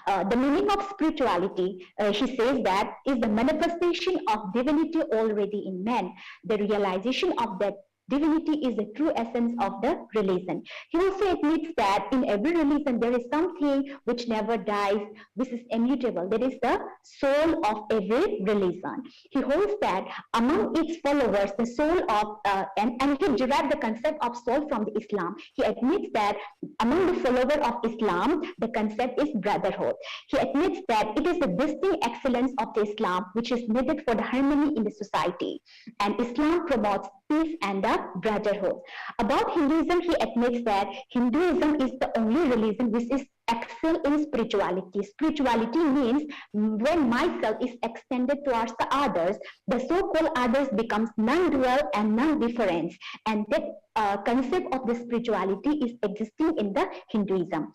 The meaning of spirituality, she says that, is the manifestation of divinity already in man. The realization of that divinity is the true essence of the religion. He also admits that in every religion there is something which never dies, which is immutable. That is the soul of every religion. He holds that among its followers, the soul of, and he derived the concept of soul from the Islam. He admits that among the followers of Islam, the concept is brotherhood. He admits that it is the distinct excellence of the Islam which is needed for the harmony in the society. And Islam promotes peace and the brotherhood. About Hinduism, he admits that Hinduism is the only religion which is excel in spirituality. Spirituality means when myself is extended towards the others, the so-called others becomes non-dual and non-difference. And that concept of the spirituality is existing in the Hinduism.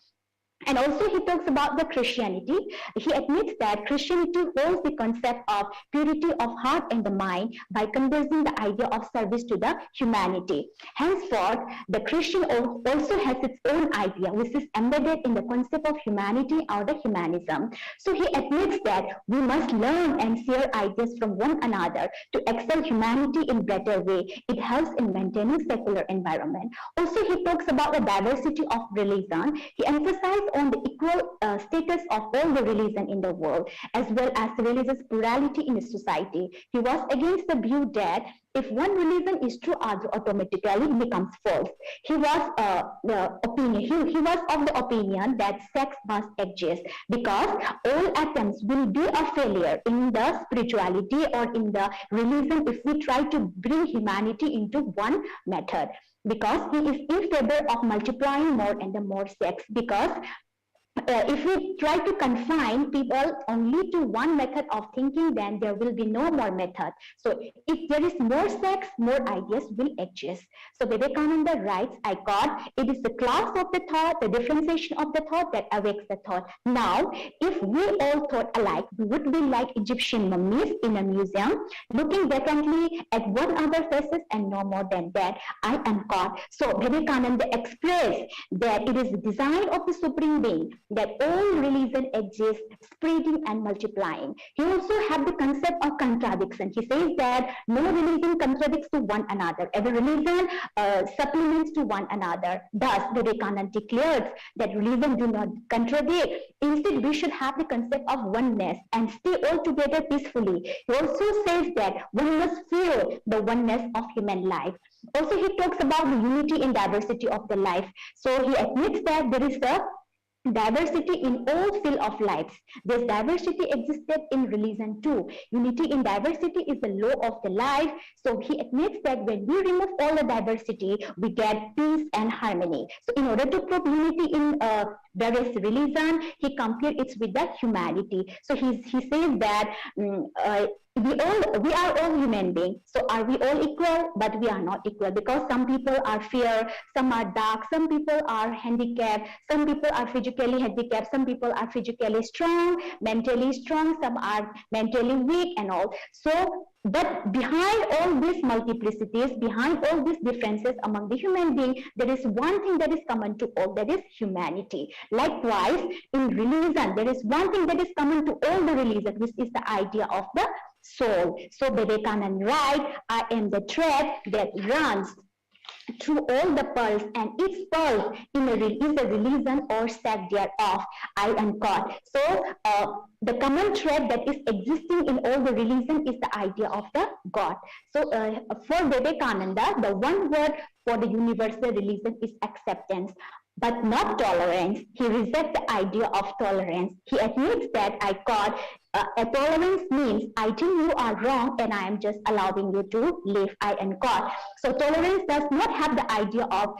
And also he talks about the Christianity. He admits that Christianity holds the concept of purity of heart and the mind by conversing the idea of service to the humanity. Henceforth, the Christian also has its own idea, which is embedded in the concept of humanity or the humanism. So he admits that we must learn and share ideas from one another to excel humanity in better way. It helps in maintaining secular environment. Also, he talks about the diversity of religion. He emphasizes on the equal status of all the religion in the world, as well as the religious plurality in the society. He was against the view that if one religion is true, other automatically becomes false. He was he was of the opinion that sex must exist because all attempts will be a failure in the spirituality or in the religion if we try to bring humanity into one method. Because he is in favor of multiplying more and the more sex, because if we try to confine people only to one method of thinking, then there will be no more method. So if there is more sex, more ideas will exist. So Vivekananda writes, I quote, it is the class of the thought, the differentiation of the thought that awakes the thought. Now, if we all thought alike, we would be like Egyptian mummies in a museum, looking vacantly at one another's faces and no more than that. I am God. So Vivekananda expressed that it is the design of the Supreme Being that all religion exists, spreading and multiplying. He also had the concept of contradiction. He says that no religion contradicts to one another. Every religion supplements to one another. Thus, Vivekananda declares that religion do not contradict. Instead, we should have the concept of oneness and stay all together peacefully. He also says that one must feel the oneness of human life. Also, he talks about the unity in diversity of the life. So he admits that there is a diversity in all fields of lives. This diversity existed in religion too. Unity in diversity is the law of the life. So he admits that when we remove all the diversity, we get peace and harmony. So in order to prove unity in various religion, he compared it with the humanity. So he says that we are all human beings. So are we all equal? But we are not equal, because some people are fair, some are dark, some people are handicapped, some people are physically handicapped, some people are physically strong, some are mentally weak and all. So but behind all these multiplicities, behind all these differences among the human being, there is one thing that is common to all, that is humanity. Likewise, in religion, there is one thing that is common to all the religion, which is the idea of the soul. So Vivekananda writes, I am the thread that runs through all the pearls, and each pearl is a religion or sect thereof. I am God. So the common thread that is existing in all the religion is the idea of the God. So for Vivekananda, the one word for the universal religion is acceptance, but not tolerance. He rejects the idea of tolerance. He admits that a tolerance means I think you are wrong and I am just allowing you to live. I am God. So tolerance does not have the idea of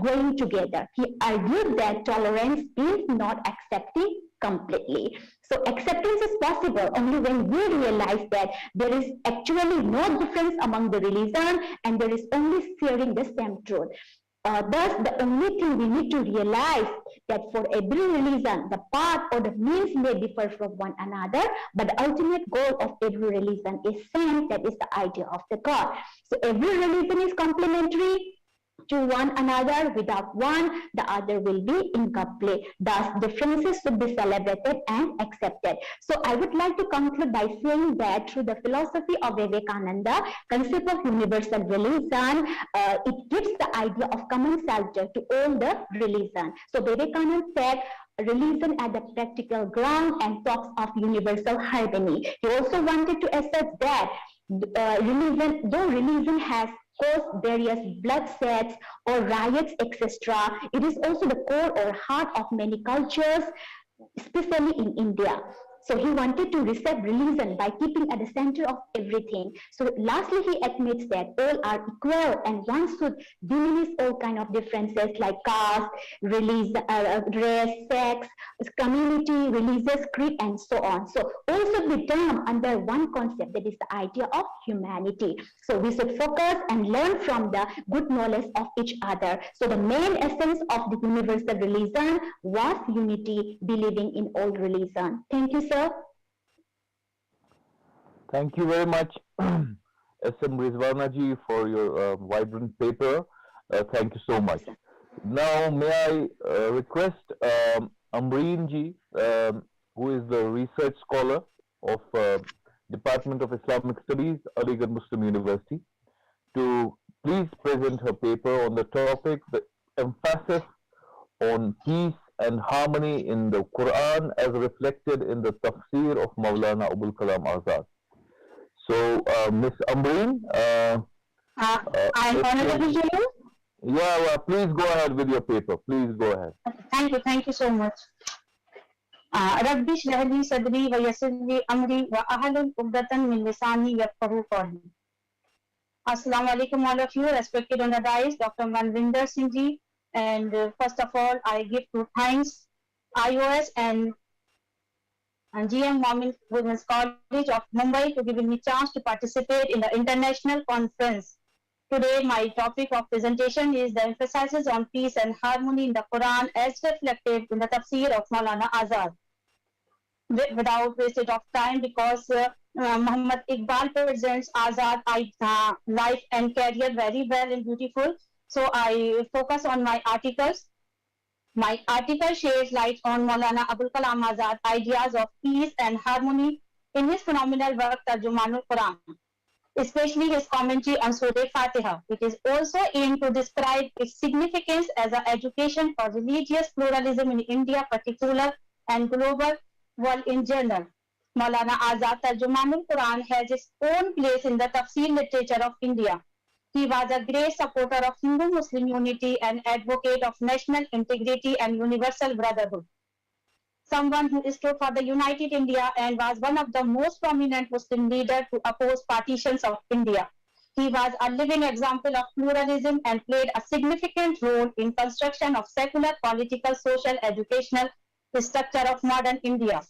going together. He argued that tolerance is not accepting completely. So acceptance is possible only when we realize that there is actually no difference among the religion and there is only sharing the same truth. Thus, the only thing we need to realize that for every religion, the path or the means may differ from one another, but the ultimate goal of every religion is same, that is the idea of the God. So every religion is complementary to one another. Without one, the other will be incomplete. Thus, differences should be celebrated and accepted. So, I would like to conclude by saying that through the philosophy of Vivekananda, concept of universal religion, it gives the idea of common shelter to all the religion. So, Vivekananda said, religion as a practical ground and talks of universal harmony. He also wanted to assert that though religion has caused various bloodsheds or riots, etc., it is also the core or heart of many cultures, especially in India. So he wanted to reset religion by keeping at the center of everything. So lastly, he admits that all are equal and one should diminish all kind of differences like caste, race, sex, community, religious creed, and so on. So all should be termed under one concept, that is the idea of humanity. So we should focus and learn from the good knowledge of each other. So the main essence of the universal religion was unity, believing in all religion. Thank you, sir. Thank you very much, S.M. Rizvanaji, for your vibrant paper. Thank you so much. Now, may I request Amreen ji, who is the research scholar of Department of Islamic Studies, Aligarh Muslim University, to please present her paper on the topic, the emphasis on peace and harmony in the Quran as reflected in the tafsir of Maulana Abul Kalam Azad. So, Ms. Amreen, I'm honorable to you. Yeah, well, please go ahead with your paper. Please go ahead. Thank you so much. Rabbi shrah li sadri wa yassir li amri wa ahlul 'uqdatan min lisani yafqahu qawli. Assalamu alaikum all of you, respected on the dais, Dr. Manvinder Singh ji, and first of all, I give two thanks, IOS and GM Momin Women's College of Mumbai, to giving me chance to participate in the international conference. Today, my topic of presentation is the emphasis on peace and harmony in the Quran as reflected in the tafsir of Maulana Azad. Without wastage of time, because Muhammad Iqbal presents Azad life and career very well and beautiful, so I focus on my articles. My article sheds light on Maulana Abul Kalam Azad ideas of peace and harmony in his phenomenal work Tarjumanul Quran, especially his commentary on Surah Fatiha. It is also aimed to describe its significance as an education for religious pluralism in India particular and global world in general. Maulana Azad Tarjumanul Quran has its own place in the tafsir literature of India. He was a great supporter of Hindu-Muslim unity and advocate of national integrity and universal brotherhood. Someone who stood for the united India and was one of the most prominent Muslim leaders to oppose partitions of India. He was a living example of pluralism and played a significant role in construction of secular, political, social, educational structure of modern India.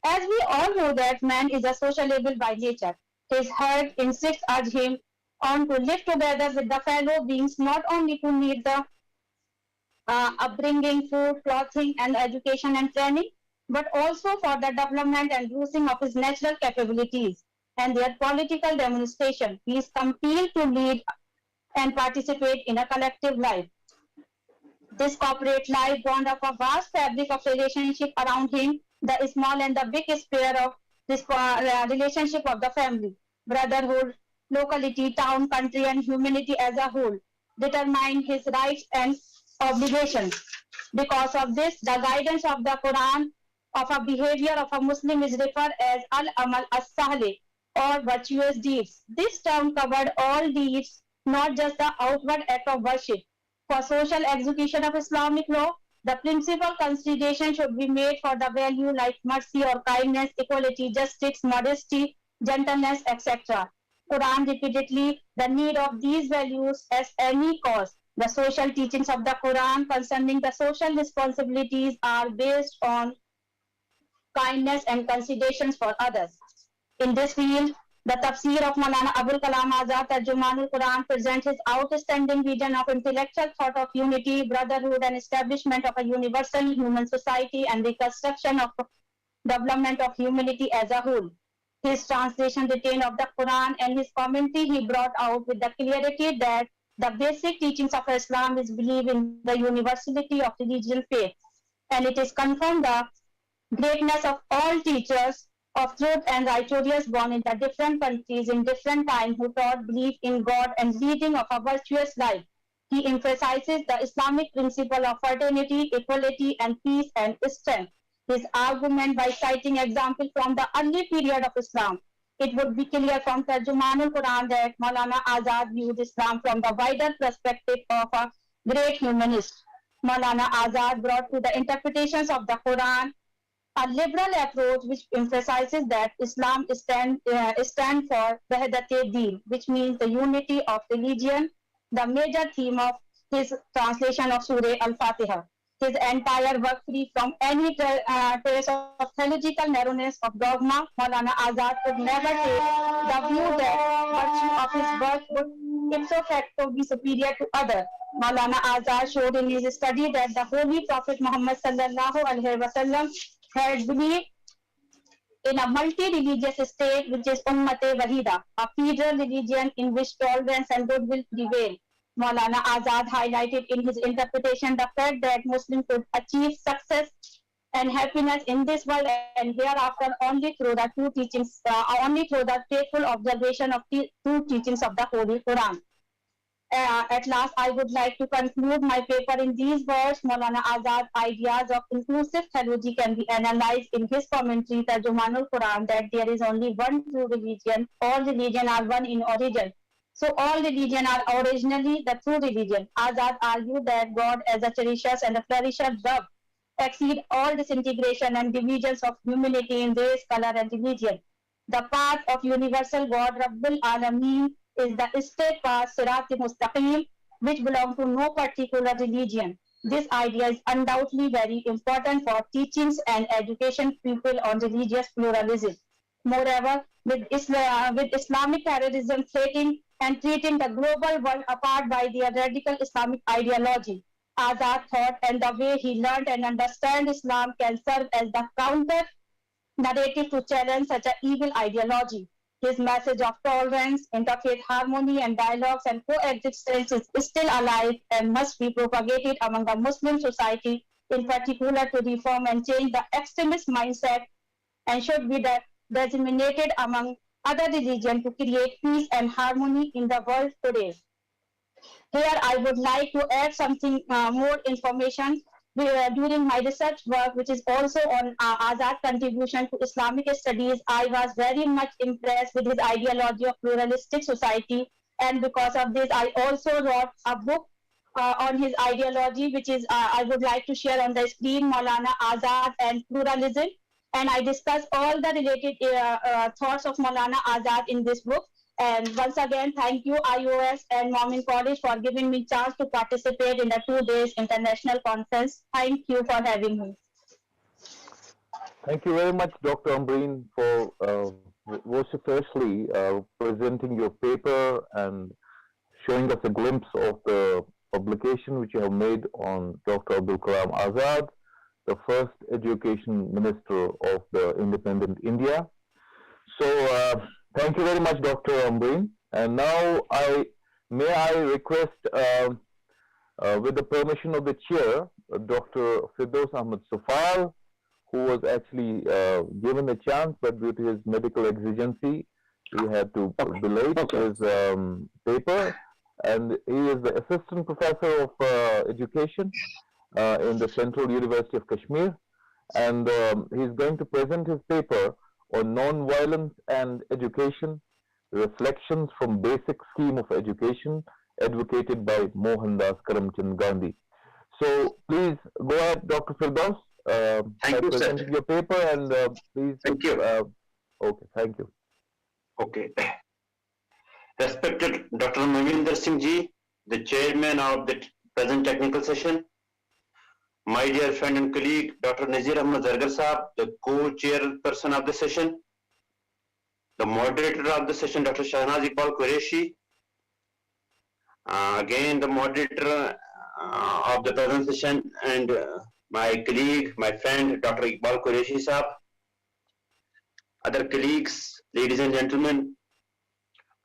As we all know that man is a sociable by nature, his herd instincts urge him on to live together with the fellow beings, not only to meet the upbringing, food, clothing, and education and training, but also for the development and using of his natural capabilities and their political demonstration. He is compelled to lead and participate in a collective life. This corporate life bond of a vast fabric of relationship around him, the small and the big sphere of this relationship of the family, brotherhood, locality, town, country, and humanity as a whole, determine his rights and obligations. Because of this, the guidance of the Quran of a behavior of a Muslim is referred as al-amal as-salih, or virtuous deeds. This term covered all deeds, not just the outward act of worship. For social execution of Islamic law, the principal consideration should be made for the value like mercy or kindness, equality, justice, modesty, gentleness, etc. Quran repeatedly the need of these values as any cause. The social teachings of the Quran concerning the social responsibilities are based on kindness and considerations for others. In this field, The tafsir of Maulana Abul Kalam Azad Tarjumanul Quran presents his outstanding vision of intellectual thought of unity, brotherhood, and establishment of a universal human society and reconstruction of development of humanity as a whole. His translation retained of the Quran and his commentary he brought out with the clarity that the basic teachings of Islam is belief in the universality of religion faith, and it is confirmed the greatness of all teachers of truth and righteousness born in the different countries in different times who taught belief in God and leading of a virtuous life. He emphasizes the Islamic principle of fraternity, equality, and peace and strength. His argument by citing examples from the early period of Islam. It would be clear from Tarjumanul Quran that Maulana Azad viewed Islam from the wider perspective of a great humanist. Maulana Azad brought to the interpretations of the Quran a liberal approach which emphasizes that Islam stand for Wahdat-e-Deen, which means the unity of religion, the major theme of his translation of Surah Al-Fatiha. His entire work free from any trace of theological narrowness of dogma, Maulana Azad could never take the view that virtue of his work would ipso facto be superior to others. Maulana Azad showed in his study that the Holy Prophet Muhammad sallallahu alaihi wasallam had believed in a multi-religious state which is Ummat-e-Wahida, a federal religion in which tolerance and goodwill prevail. Maulana Azad highlighted in his interpretation the fact that Muslims could achieve success and happiness in this world and hereafter only through the true teachings, only through the faithful observation of the true teachings of the Holy Quran. At last, I would like to conclude my paper in these words. Maulana Azad's ideas of inclusive theology can be analyzed in his commentary, Tarjumanul Quran, that there is only one true religion. All religions are one in origin. So all religions are originally the true religion. Azad argued that God as a cherisher and a flourisher love exceed all disintegration and divisions of humanity in race, color, and religion. The path of universal God, Rabbul Alameen, is the straight path, Sirat-e-Mustaqim, which belongs to no particular religion. This idea is undoubtedly very important for teachings and education people on religious pluralism. Moreover, with Islamic terrorism threatening and treating the global world apart by their radical Islamic ideology, Azad thought and the way he learned and understand Islam can serve as the counter narrative to challenge such an evil ideology. His message of tolerance, interfaith harmony, and dialogues and coexistence is still alive and must be propagated among the Muslim society, in particular to reform and change the extremist mindset, and should be disseminated among other religions to create peace and harmony in the world today. Here I would like to add something more information. During my research work, which is also on Azad's contribution to Islamic studies, I was very much impressed with his ideology of pluralistic society, and because of this, I also wrote a book on his ideology, which is I would like to share on the screen, Maulana Azad and Pluralism, and I discuss all the related thoughts of Maulana Azad in this book. And once again, thank you IOS and Momin College for giving me chance to participate in the 2 days international conference. Thank you for having me. Thank you very much, Dr. Ambreen, for vociferously presenting your paper and showing us a glimpse of the publication which you have made on Dr. Abdul Kalam Azad, the first education minister of the independent India. So, thank you very much, Dr. Ambreen. And now may I request, with the permission of the chair, Dr. Firdaus Ahmed Sufal, who was actually given a chance, but due to his medical exigency, he had to delay his paper. And he is the assistant professor of education in the Central University of Kashmir. And he's going to present his paper on non-violence and education, reflections from basic scheme of education advocated by Mohandas Karamchand Gandhi. So please go ahead, Dr. Firdaus. Thank you, sir. Your paper and please. Thank you. Okay, thank you. Okay. Respected Dr. Momin Singh Ji, the chairman of the present technical session, my dear friend and colleague, Dr. Nazir Ahmad Zargar Saab, the co-chairperson of the session, the moderator of the session, Dr. Shahnaz Iqbal Qureshi, again the moderator of the present session, and my colleague, my friend, Dr. Iqbal Qureshi Saab, other colleagues, ladies and gentlemen,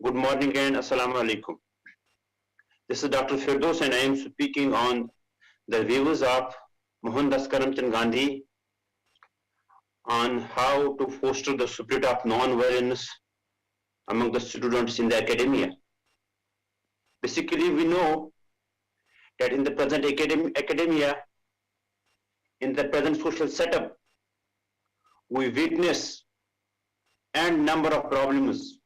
good morning and Assalamu Alaikum. This is Dr. Firdaus and I am speaking on the views of Mohandas Karamchand Gandhi on how to foster the spirit of non-violence among the students in the academia. Basically, we know that in the present academia, in the present social setup, we witness a number of problems.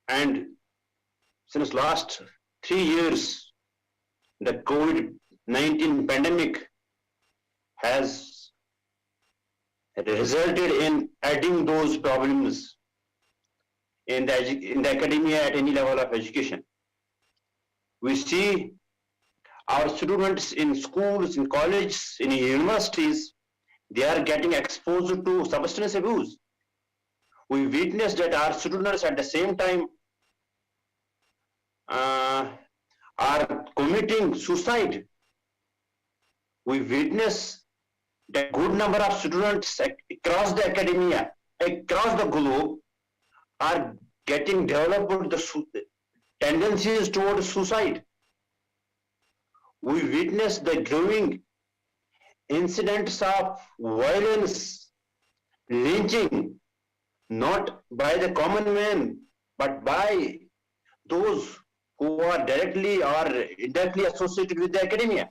And since last 3 years, the COVID-19 pandemic has resulted in adding those problems in the academia at any level of education. We see our students in schools, in colleges, in universities, they are getting exposed to substance abuse. We witness that our students at the same time are committing suicide. We witness that good number of students across the academia, across the globe, are getting developed the tendencies towards suicide. We witness the growing incidents of violence, lynching, not by the common man, but by those who are directly or indirectly associated with the academia.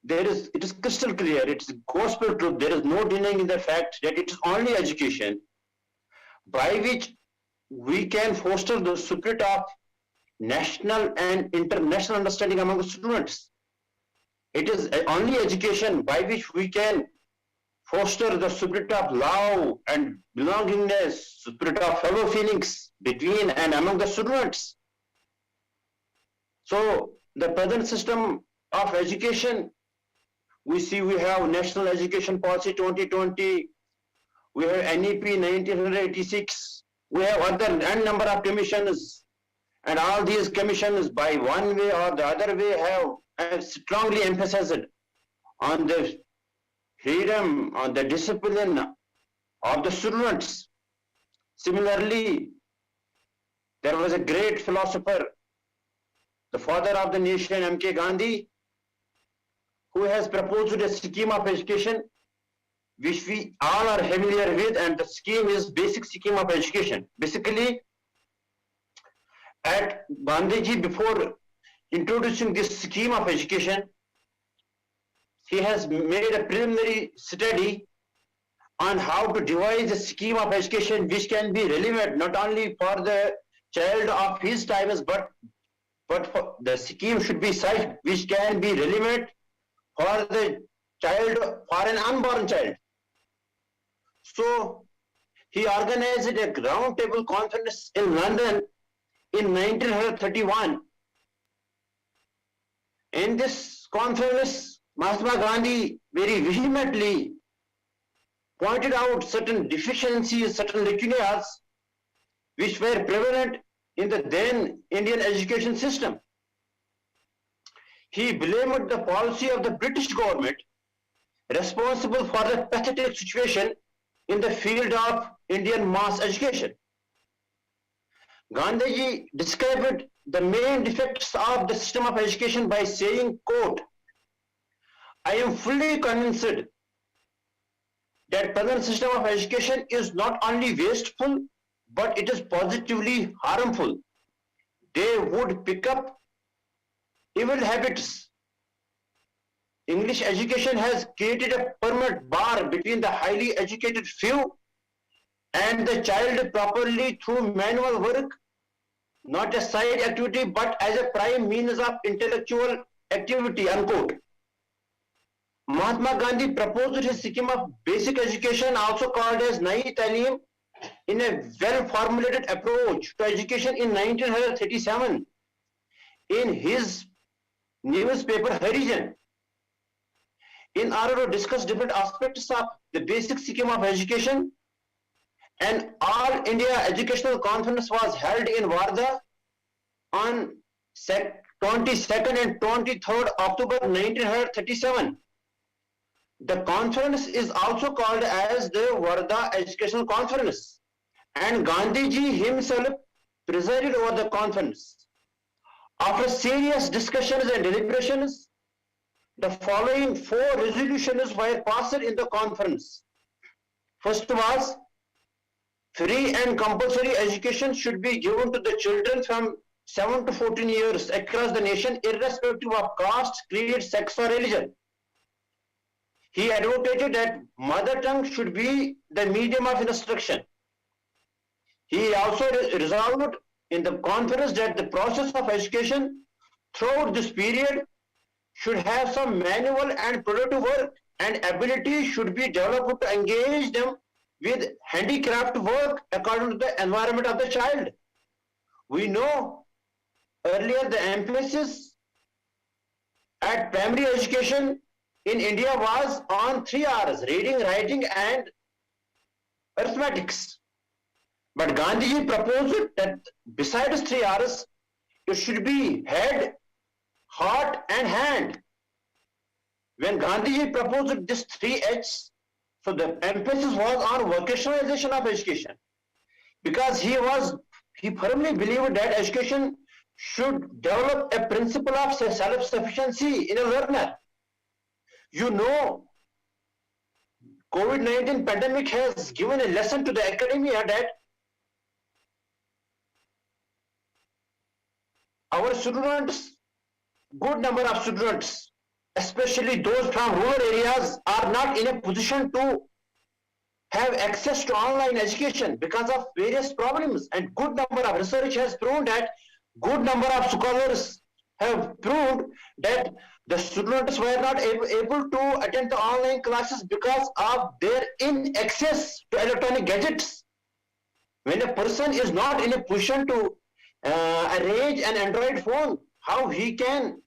It is crystal clear, it is gospel truth, there is no denying the fact that it is only education by which we can foster the spirit of national and international understanding among the students. It is only education by which we can foster the spirit of love and belongingness, spirit of fellow feelings between and among the students. So the present system of education, we see we have National Education Policy 2020, we have NEP 1986, we have other n number of commissions, and all these commissions by one way or the other way have strongly emphasized on the freedom, on the discipline of the students. Similarly, there was a great philosopher, the father of the nation, M.K. Gandhi, who has proposed a scheme of education which we all are familiar with, and the scheme is basic scheme of education. Basically, at Gandhiji, before introducing this scheme of education, he has made a preliminary study on how to devise a scheme of education which can be relevant not only for the child of his times, but for the scheme should be such which can be relevant for the child, for an unborn child. So he organized a roundtable conference in London in 1931. In this conference, Mahatma Gandhi very vehemently pointed out certain deficiencies, certain lacunas which were prevalent in the then Indian education system. He blamed the policy of the British government responsible for the pathetic situation in the field of Indian mass education. Gandhiji described the main defects of the system of education by saying, quote, "I am fully convinced that present system of education is not only wasteful, but it is positively harmful. They would pick up evil habits. English education has created a permanent bar between the highly educated few and the child properly through manual work, not a side activity, but as a prime means of intellectual activity," unquote. Mahatma Gandhi proposed his scheme of basic education, also called as Nai Talim, in a well-formulated approach to education in 1937 in his newspaper Harijan. in order to discuss different aspects of the basic scheme of education. An All India Educational Conference was held in Wardha on 22nd and 23rd October 1937. The conference is also called as the Wardha Educational Conference, and Gandhiji himself presided over the conference. After serious discussions and deliberations, the following 4 resolutions were passed in the conference. First was, free and compulsory education should be given to the children from 7 to 14 years across the nation, irrespective of caste, creed, sex or religion. He advocated that mother tongue should be the medium of instruction. He also resolved in the conference that the process of education throughout this period should have some manual and productive work, and ability should be developed to engage them with handicraft work according to the environment of the child. We know earlier the emphasis at primary education in India was on 3 R's: reading, writing and arithmetics. But Gandhiji proposed that besides 3 R's, it should be head, heart and hand. When Gandhiji proposed this 3 H's, so the emphasis was on vocationalization of education, because he firmly believed that education should develop a principle of self-sufficiency in a learner. You know, COVID-19 pandemic has given a lesson to the academia that our students, good number of students, especially those from rural areas, are not in a position to have access to online education because of various problems. And good number of research has proven that, good number of scholars have proved that the students were not able to attend the online classes because of their inaccess to electronic gadgets. When a person is not in a position to arrange an Android phone, how he can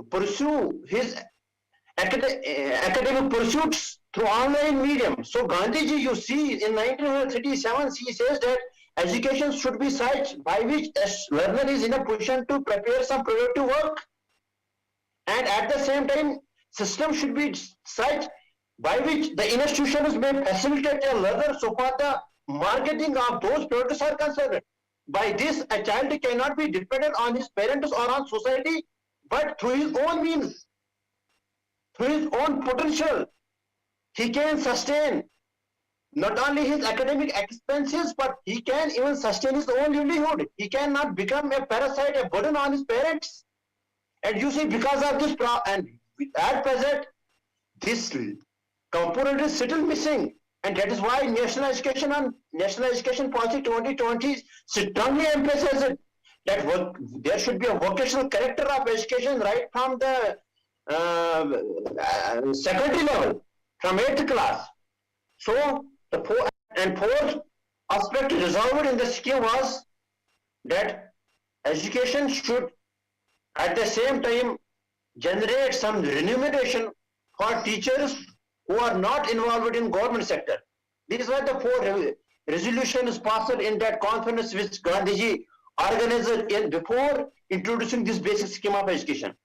pursue his academic pursuits through online medium? So Gandhiji, you see, in 1937, he says that education should be such by which a learner is in a position to prepare some productive work, and at the same time, system should be such by which the institutions may facilitate a learner so far the marketing of those products are concerned. By this, a child cannot be dependent on his parents or on society, but through his own means, through his own potential, he can sustain not only his academic expenses, but he can even sustain his own livelihood. He cannot become a parasite, a burden on his parents. And you see, because of this, and at present, this component is still missing. And that is why National Education and National Education Policy 2020 strongly emphasizes that there should be a vocational character of education right from the secondary level, from 8th class. So the fourth aspect resolved in the scheme was that education should at the same time generate some remuneration for teachers who are not involved in government sector. These were the 4 resolutions passed in that conference which Gandhiji organized before introducing this basic scheme of education.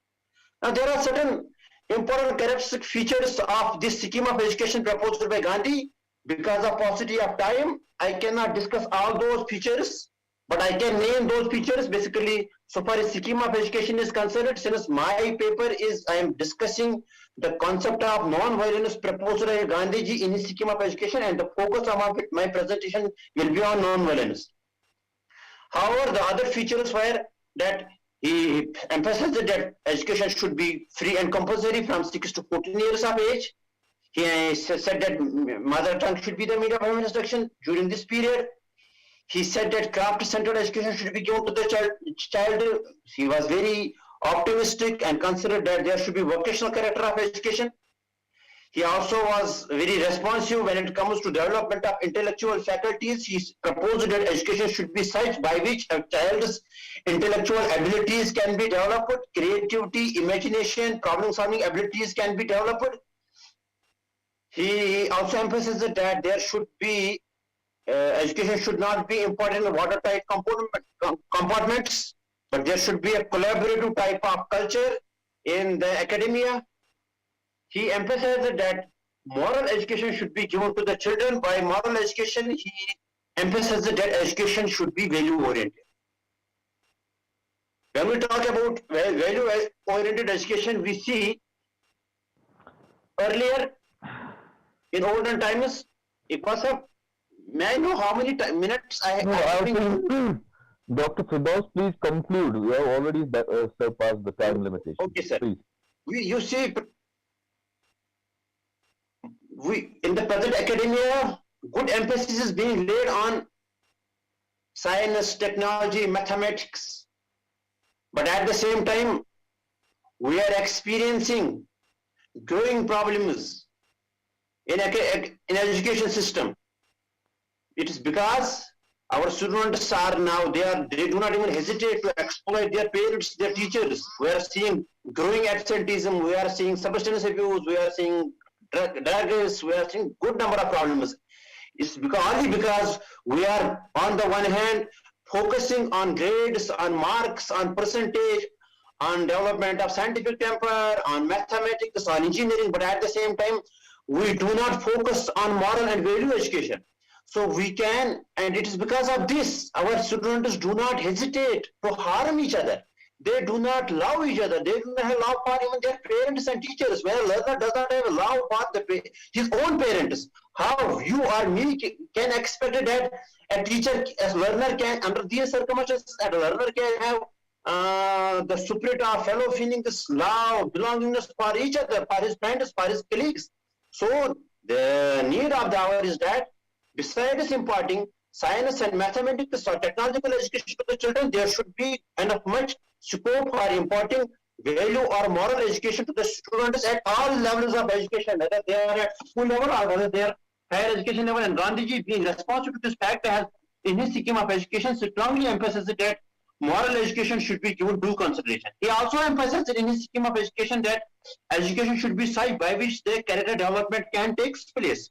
Now there are certain important characteristic features of this scheme of education proposed by Gandhi. Because of paucity of time, I cannot discuss all those features, but I can name those features. Basically, so far as scheme of education is concerned, since my paper is, I am discussing the concept of non-violence proposed by Gandhiji in his scheme of education, and the focus of my presentation will be on non-violence. However, the other features were that he emphasized that education should be free and compulsory from 6 to 14 years of age. He said that mother tongue should be the medium of instruction during this period. He said that craft-centered education should be given to the child. He was very optimistic and considered that there should be vocational character of education. He also was very responsive when it comes to development of intellectual faculties. He proposed that education should be such by which a child's intellectual abilities can be developed, creativity, imagination, problem-solving abilities can be developed. He also emphasizes that there should be education should not be important in watertight compartments, but there should be a collaborative type of culture in the academia. He emphasized that moral education should be given to the children. By moral education, he emphasized that education should be value oriented. When we talk about value oriented education, we see earlier in olden times, it was a, may I know how many minutes I No, have? Dr. Firdaus, please conclude. We have already surpassed the time limitation. Okay, sir. Please. You see, in the present academia, good emphasis is being laid on science, technology, mathematics. But at the same time, we are experiencing growing problems in education system. It is because our students are now, they do not even hesitate to exploit their parents, their teachers. We are seeing growing absenteeism, we are seeing substance abuse, we are seeing drug use, we are seeing good number of problems. It's only because we are on the one hand focusing on grades, on marks, on percentage, on development of scientific temper, on mathematics, on engineering, but at the same time, we do not focus on moral and value education. So we can, and it is because of this, our students do not hesitate to harm each other. They do not love each other. They do not have love for even their parents and teachers. When a learner does not have love for his own parents, how you or me can expect that a teacher, a learner can, under these circumstances, a learner can have the spirit of fellow feeling, this love, belongingness for each other, for his friends, for his colleagues. So the need of the hour is that besides imparting science and mathematics or technological education to the children, there should be enough much scope for imparting value or moral education to the students at all levels of education, whether they are at school level or whether they are higher education level. And Gandhiji, being responsible to this fact, has in his scheme of education strongly emphasized that moral education should be given due consideration. He also emphasized in his scheme of education that education should be such by which their character development can take place.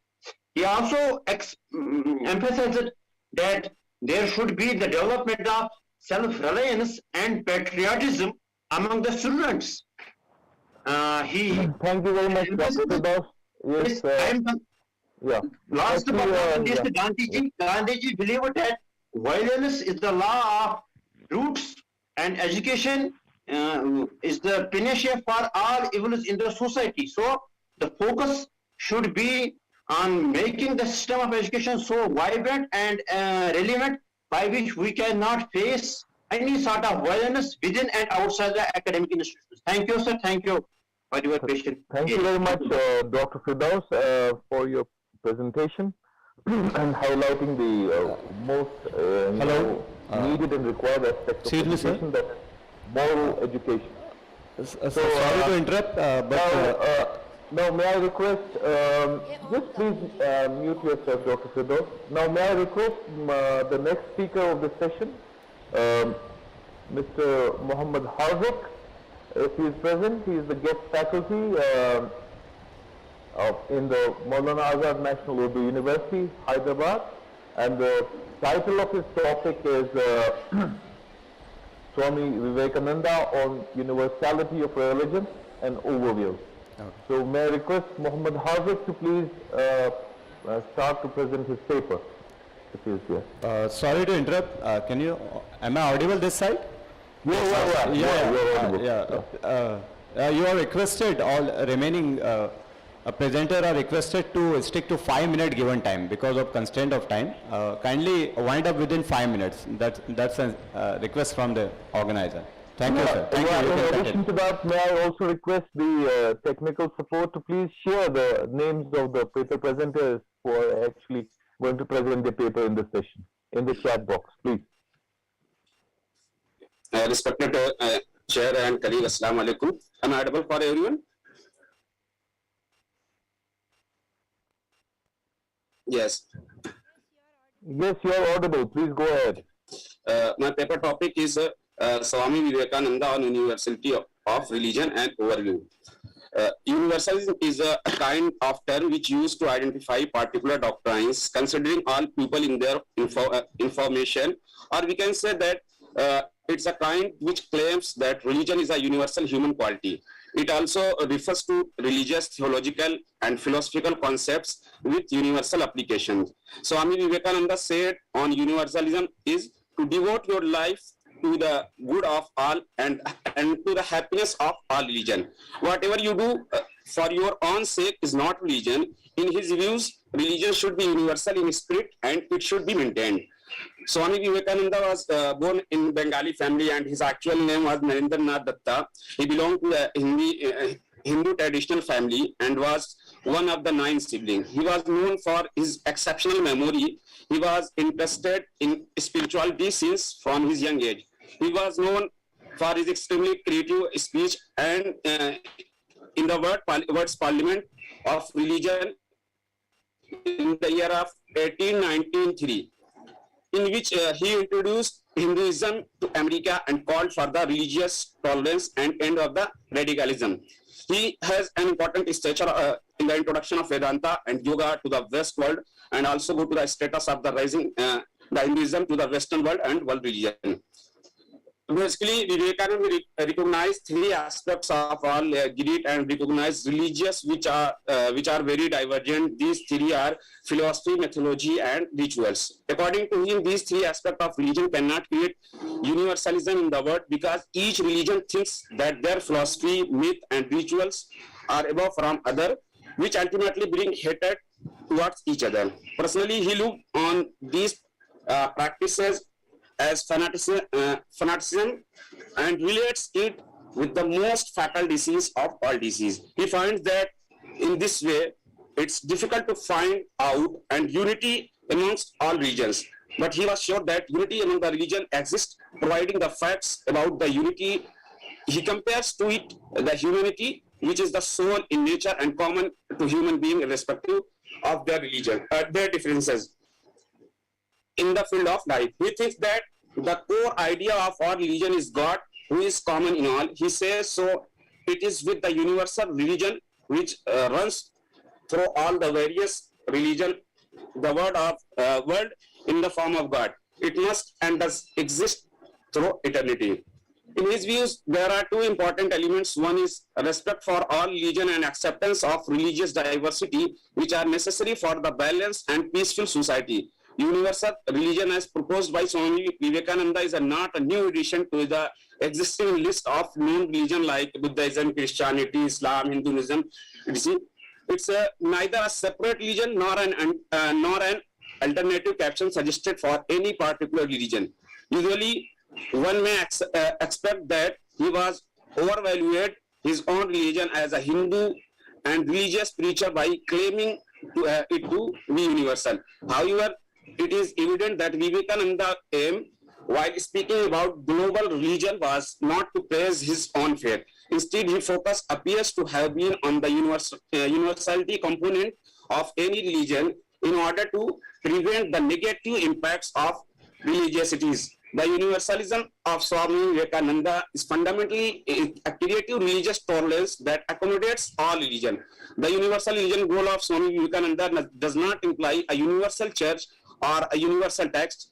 He also emphasized that there should be the development of self-reliance and patriotism among the students. Thank you very much, Dr. Firdaus. Yes, yeah. Last but not least, yeah. Gandhiji believed that violence is the law of roots and education is the panacea for all evils in the society. So the focus should be on making the system of education so vibrant and relevant by which we cannot face any sort of violence within and outside the academic institutions. Thank you, sir. Thank you for your patience. Thank you very much, Dr. Firdaus, for your presentation and highlighting the most needed and required aspect of education, that is moral education. Sorry to interrupt, but now may I request, just please mute yourself, Dr. Firdaus. Now may I request the next speaker of the session, Mr. Muhammad Harzik, if he is present. He is the guest faculty in the Maulana Azad National Urdu University, Hyderabad, and the title of his topic is Swami Vivekananda on Universality of Religion and Overview. Okay. So may I request Muhammad Harzik to please start to present his paper, if he is here. sorry to interrupt. Am I audible this side? You are requested, all remaining presenter are requested to stick to 5-minute given time because of constraint of time. Kindly wind up within 5 minutes. That's a request from the organizer. Thank you, sir. Thank you. In addition to that, may I also request the technical support to please share the names of the paper presenters who are actually going to present the paper in the session, in the chat box, please. Respected Chair and colleague, Assalamu alaikum. Am I audible for everyone? Yes. Yes, you are audible. Please go ahead. My paper topic is Swami Vivekananda on Universality of Religion and Overview. Universalism is a kind of term which used to identify particular doctrines, considering all people in their information, or we can say that it's a kind which claims that religion is a universal human quality. It also refers to religious, theological, and philosophical concepts with universal applications. Swami Vivekananda said on universalism is to devote your life to the good of all and to the happiness of all religion. Whatever you do for your own sake is not religion. In his views, religion should be universal in spirit and it should be maintained. Swami Vivekananda was born in Bengali family and his actual name was Narendranath Datta. He belonged to a Hindu traditional family and was one of the 9 siblings. He was known for his exceptional memory. He was interested in spirituality since from his young age. He was known for his extremely creative speech and in the words Parliament of Religion in the year of 1893, in which he introduced Hinduism to America and called for the religious tolerance and end of the radicalism. He has an important stature in the introduction of Vedanta and Yoga to the West world, and also go to the status of the rising the Hinduism to the Western world and world religion. Basically, Vivekananda recognized 3 aspects of all Girit and recognized religious which are very divergent. These 3 are philosophy, mythology, and rituals. According to him, these 3 aspects of religion cannot create universalism in the world because each religion thinks that their philosophy, myth, and rituals are above from other, which ultimately bring hatred towards each other. Personally, he looked on these practices as fanaticism and relates it with the most fatal disease of all disease. He finds that in this way, it's difficult to find out and unity amongst all religions. But he was sure that unity among the religion exists, providing the facts about the unity. He compares to it the humanity, which is the soul in nature and common to human beings irrespective of their religion, their differences in the field of life. He thinks that the core idea of our religion is God, who is common in all. He says so it is with the universal religion which runs through all the various religion, the world in the form of God. It must and does exist through eternity. In his views, there are 2 important elements. One is respect for all religion and acceptance of religious diversity, which are necessary for the balanced and peaceful society. Universal religion as proposed by Swami Vivekananda is not a new addition to the existing list of known religion like Buddhism, Christianity, Islam, Hinduism. It's neither a separate religion nor an alternative caption suggested for any particular religion. Usually, one may expect that he was overvalued his own religion as a Hindu and religious preacher by claiming it to be universal. However, it is evident that Vivekananda's aim, while speaking about global religion, was not to praise his own faith. Instead, his focus appears to have been on the universality component of any religion in order to prevent the negative impacts of religiosities. The universalism of Swami Vivekananda is fundamentally a creative religious tolerance that accommodates all religion. The universal religion goal of Swami Vivekananda does not imply a universal church or a universal text.